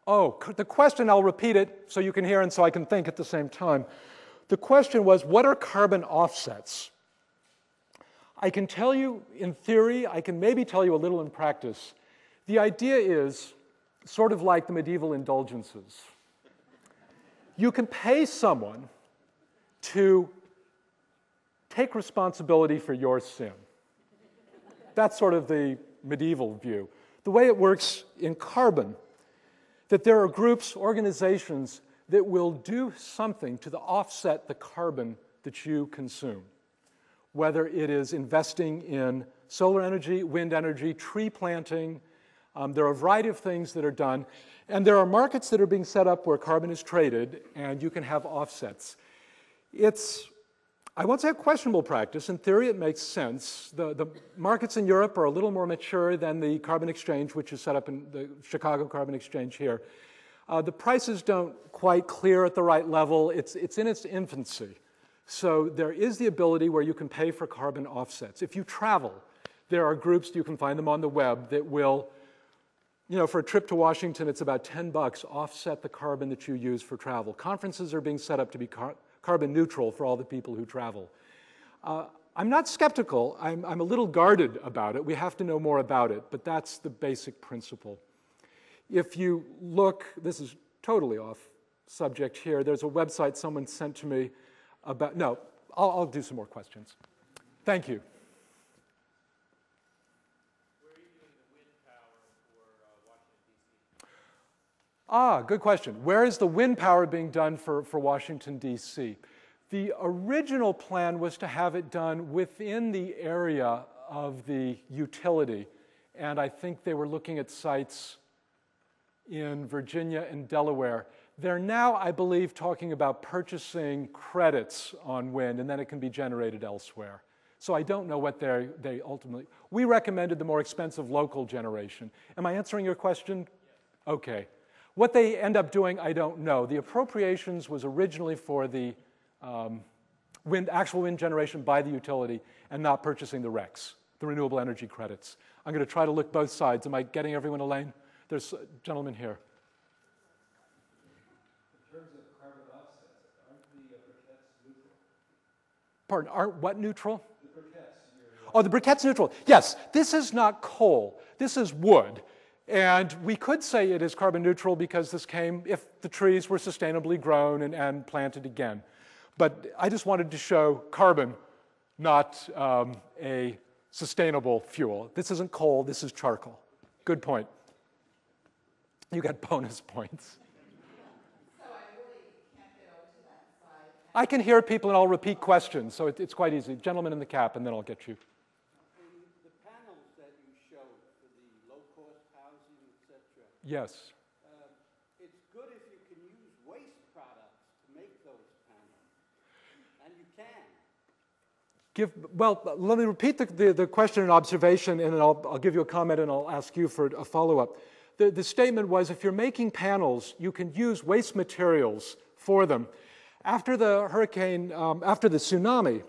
Oh, the question, I'll repeat it so you can hear and so I can think at the same time. The question was, what are carbon offsets? I can tell you in theory, I can maybe tell you a little in practice. The idea is sort of like the medieval indulgences. You can pay someone to take responsibility for your sin. That's sort of the medieval view. The way it works in carbon, that there are groups, organizations that will do something to offset the carbon that you consume. Whether it is investing in solar energy, wind energy, tree planting. There are a variety of things that are done. And there are markets that are being set up where carbon is traded, and you can have offsets. It's, I won't say a questionable practice. In theory, it makes sense. The markets in Europe are a little more mature than the carbon exchange, which is set up in the Chicago Carbon Exchange here. The prices don't quite clear at the right level. It's in its infancy. So there is the ability where you can pay for carbon offsets. If you travel, there are groups, you can find them on the web, that will, you know, for a trip to Washington, it's about $10, offset the carbon that you use for travel. Conferences are being set up to be carbon neutral for all the people who travel. I'm not skeptical. I'm a little guarded about it. We have to know more about it, but that's the basic principle. If you look, this is totally off subject here. There's a website someone sent to me about, no, I'll do some more questions. Thank you. Where are you doing the wind power for Washington, D.C.? Good question. Where is the wind power being done for Washington, D.C.? The original plan was to have it done within the area of the utility, and I think they were looking at sites in Virginia and Delaware. They're now, I believe, talking about purchasing credits on wind, and then it can be generated elsewhere. So I don't know what they ultimately... We recommended the more expensive local generation. Am I answering your question? Okay. What they end up doing, I don't know. The appropriations was originally for the actual wind generation by the utility and not purchasing the RECs, the renewable energy credits. I'm going to try to look both sides. Am I getting everyone, Elaine? There's a gentleman here. In terms of carbon offsets, aren't the briquettes neutral? Pardon, aren't what neutral? The briquettes. Oh, the briquettes neutral. Yes, this is not coal. This is wood. And we could say it is carbon neutral because this came if the trees were sustainably grown and planted again. But I just wanted to show carbon, not a sustainable fuel. This isn't coal, this is charcoal. Good point. You got bonus points. So I really can't get over to that side. I can hear people and I'll repeat questions, so it's quite easy. Gentleman in the cap, and then I'll get you. The panels that you showed for the low-cost housing, etc. Yes. It's good if you can use waste products to make those panels, and you can. Well, let me repeat the question and observation, and then I'll give you a comment and I'll ask you for a follow-up. The statement was, if you're making panels, you can use waste materials for them. After the hurricane, after the tsunami,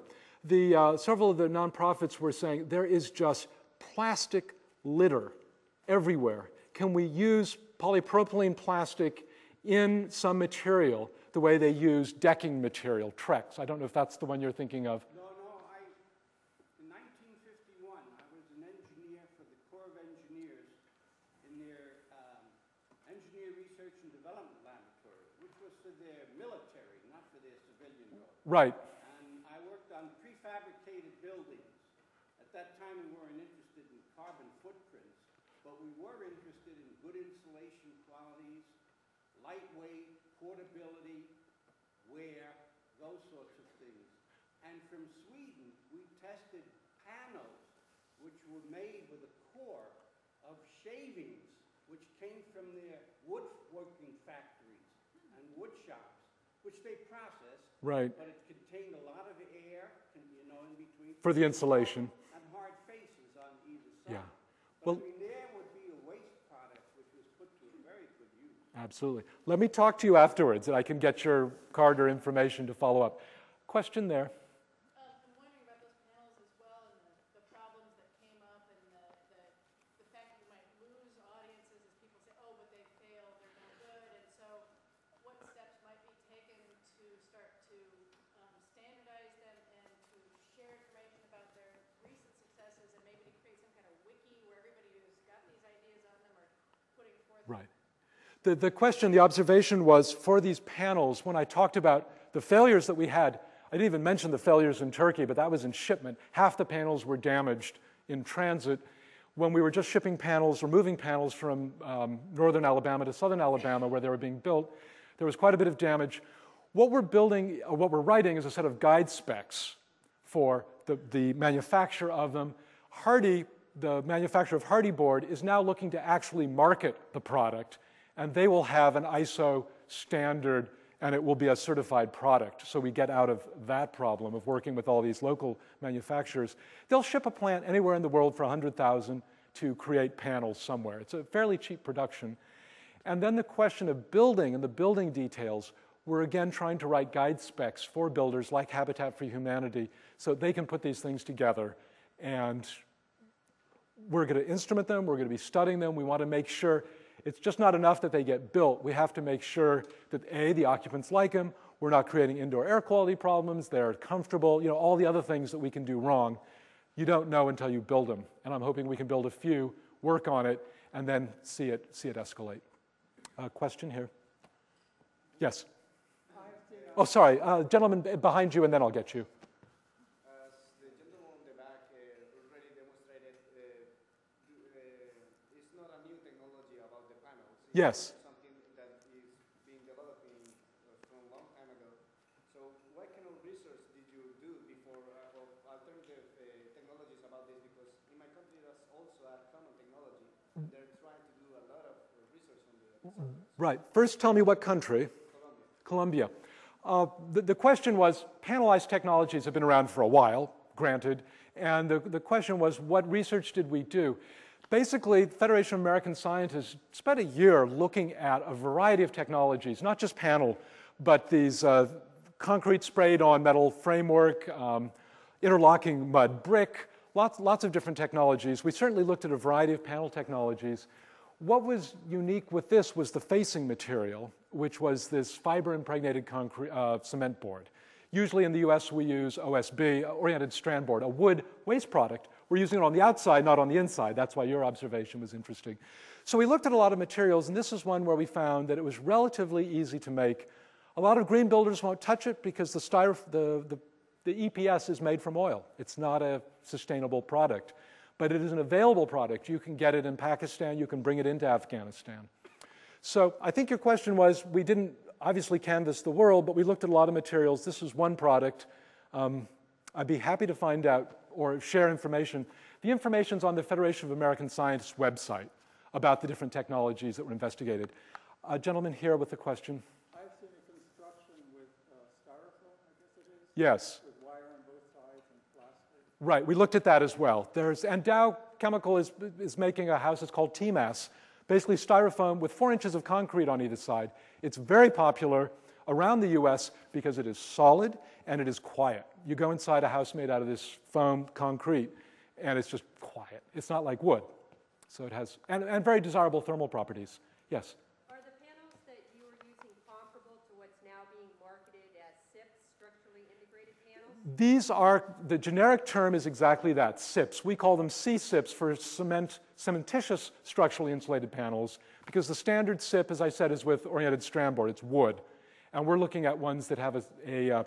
several of the nonprofits were saying there is just plastic litter everywhere. Can we use polypropylene plastic in some material the way they use decking material, Trex? I don't know if that's the one you're thinking of. No, in 1951, I was an engineer for the Corps of Engineers in their Engineer Research and Development Laboratory, which was for their military, not for their civilian role. Right. And I worked on prefabricated buildings. At that time, we weren't interested in carbon footprints, but we were interested in good insulation qualities, lightweight, portability, wear, those sorts of things. And from Sweden, we tested panels which were made with a core of shavings which came from their woodworking factories and wood shops, which they processed. Right. But it contained a lot of air, in between. For the insulation. And hard faces on either side. Yeah. But Well, there would be a waste product which was put to very good use. absolutely. Let me talk to you afterwards, and I can get your card or information to follow up. Question there. I'm wondering about those panels as well and the problems that came up and the fact that you might lose audiences as people say, oh, but they failed, they're no good. And so what steps might be taken to start to standardize them and to share information about their recent successes and maybe to create some kind of wiki where everybody who's got these ideas on them are putting forth. Right. The question, the observation was, for these panels, when I talked about the failures that we had, I didn't even mention the failures in Turkey, but that was in shipment. Half the panels were damaged in transit. When we were just shipping panels or moving panels from northern Alabama to southern Alabama where they were being built, there was quite a bit of damage. What we're building, what we're writing is a set of guide specs for the manufacture of them. Hardy, the manufacturer of Hardy Board, is now looking to actually market the product, and they will have an ISO standard, and it will be a certified product. So we get out of that problem of working with all these local manufacturers. They'll ship a plant anywhere in the world for $100,000 to create panels somewhere. It's a fairly cheap production. And then the question of building and the building details, we're again trying to write guide specs for builders like Habitat for Humanity so they can put these things together. And we're going to instrument them, we're going to be studying them, we want to make sure it's just not enough that they get built. We have to make sure that A, the occupants like them, we're not creating indoor air quality problems, they're comfortable, all the other things that we can do wrong. You don't know until you build them. And I'm hoping we can build a few, work on it, and then see it escalate. Question here. Yes. Oh, sorry, gentleman behind you, and then I'll get you. As the gentleman on the back already demonstrated, it's not a new technology about the panels. Yes. It's something that is being developed from a long time ago. So what kind of research did you do before of alternative technologies about this? Because in my country, that's also a common technology. They're trying to do a lot of research on the subject. Right. First, tell me what country. Columbia. The question was, panelized technologies have been around for a while, granted, and the question was, what research did we do? Basically, the Federation of American Scientists spent a year looking at a variety of technologies, not just panel, but these concrete sprayed on metal framework, interlocking mud brick, lots of different technologies. We certainly looked at a variety of panel technologies. What was unique with this was the facing material, which was this fiber-impregnated concrete cement board. Usually in the US we use OSB, oriented strand board, a wood waste product. We're using it on the outside, not on the inside. That's why your observation was interesting. So we looked at a lot of materials, and this is one where we found that it was relatively easy to make. A lot of green builders won't touch it because the EPS is made from oil. It's not a sustainable product, but it is an available product. You can get it in Pakistan, you can bring it into Afghanistan. So I think your question was, we didn't obviously canvass the world, but we looked at a lot of materials. This is one product. I'd be happy to find out or share information. The information's on the Federation of American Scientists website about the different technologies that were investigated. A gentleman here with a question. I've seen a construction with styrofoam, I guess it is. Yes. With wire on both sides and plastic. Right, we looked at that as well. And Dow Chemical is making a house, it's called TMAS, basically styrofoam with 4 inches of concrete on either side. It's very popular around the US because it is solid and it is quiet. You go inside a house made out of this foam concrete and it's just quiet. It's not like wood. So it has, and very desirable thermal properties. Yes? Are the panels that you are using comparable to what's now being marketed as SIPs, structurally integrated panels? These are, the generic term is exactly that, SIPs. We call them C-SIPs for cementitious structurally insulated panels because the standard SIP, as I said, is with oriented strand board. It's wood. And we're looking at ones that have a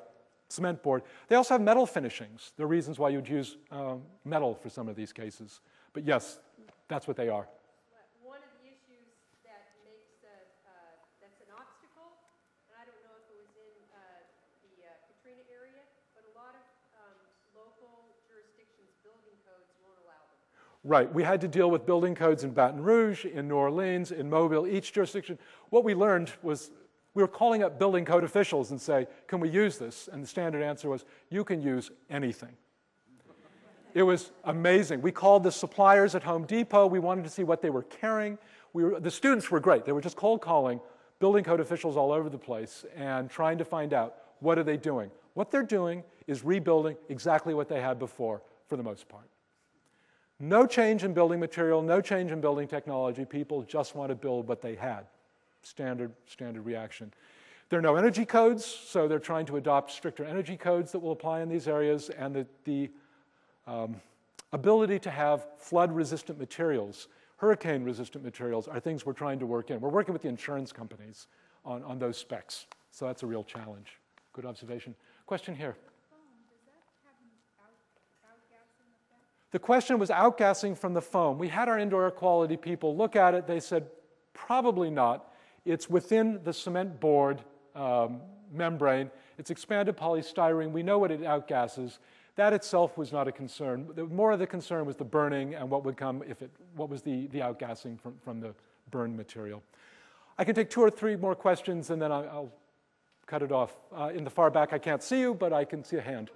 cement board. They also have metal finishings. There are reasons why you'd use metal for some of these cases. But yes, that's what they are. One of the issues that makes that's an obstacle, and I don't know if it was in the Katrina area, but a lot of local jurisdictions' building codes won't allow them. Right. We had to deal with building codes in Baton Rouge, in New Orleans, in Mobile, each jurisdiction. What we learned was we were calling up building code officials and say, can we use this? And the standard answer was, you can use anything. It was amazing. We called the suppliers at Home Depot. We wanted to see what they were carrying. The students were great. They were just cold calling building code officials all over the place and trying to find out, what are they doing? What they're doing is rebuilding exactly what they had before, for the most part. No change in building material, no change in building technology. People just want to build what they had. Standard reaction. There are no energy codes, so they're trying to adopt stricter energy codes that will apply in these areas, and the ability to have flood-resistant materials, hurricane-resistant materials, are things we're trying to work in. We're working with the insurance companies on those specs, so that's a real challenge. Good observation. Question here. Does that have an outgassing effect? The question was outgassing from the foam. We had our indoor air quality people look at it. They said, probably not. It's within the cement board membrane. It's expanded polystyrene. We know what it outgasses. That itself was not a concern. More of the concern was the burning and what would come if what was the outgassing from the burned material. I can take 2 or 3 more questions and then I'll cut it off. In the far back, I can't see you, but I can see a hand.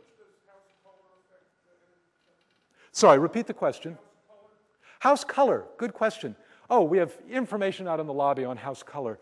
Sorry, repeat the question. House color, good question. Oh, we have information out in the lobby on house color.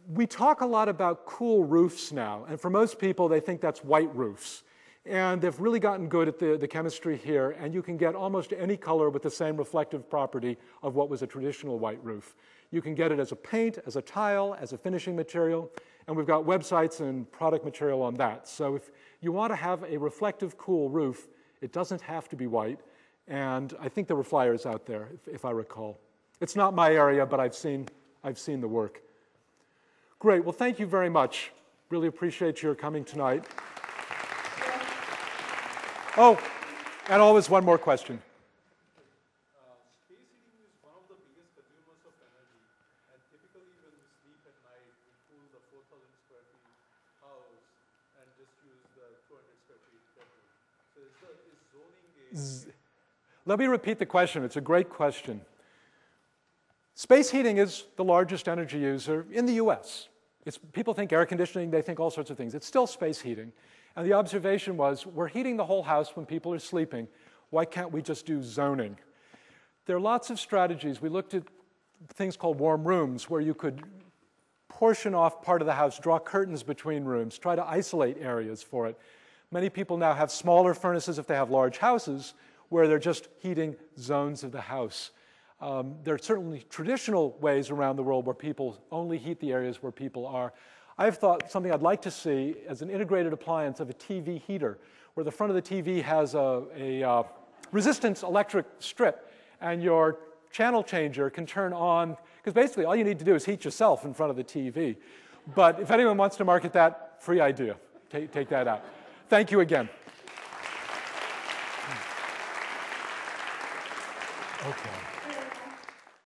We talk a lot about cool roofs now, and for most people, they think that's white roofs. And they've really gotten good at the chemistry here, and you can get almost any color with the same reflective property of what was a traditional white roof. You can get it as a paint, as a tile, as a finishing material, and we've got websites and product material on that. So if you want to have a reflective, cool roof, it doesn't have to be white, and I think there were flyers out there, if I recall. It's not my area, but I've seen the work. Great, well, thank you very much. Really appreciate your coming tonight. Oh, and always one more question. Space heating is one of the biggest consumers of energy, and typically when we sleep at night, we cool the 4,000 square feet house and just use the 200 square feet bedroom. So is zoning a... Let me repeat the question. It's a great question. Space heating is the largest energy user in the US. People think air conditioning, they think all sorts of things. It's still space heating. And the observation was, we're heating the whole house when people are sleeping. Why can't we just do zoning? There are lots of strategies. We looked at things called warm rooms, where you could portion off part of the house, draw curtains between rooms, try to isolate areas for it. Many people now have smaller furnaces if they have large houses, where they're just heating zones of the house. There are certainly traditional ways around the world where people only heat the areas where people are. I've thought something I'd like to see as an integrated appliance of a TV heater, where the front of the TV has a resistance electric strip, and your channel changer can turn on, because basically all you need to do is heat yourself in front of the TV. But if anyone wants to market that, free idea. Take that out. Thank you again. Okay.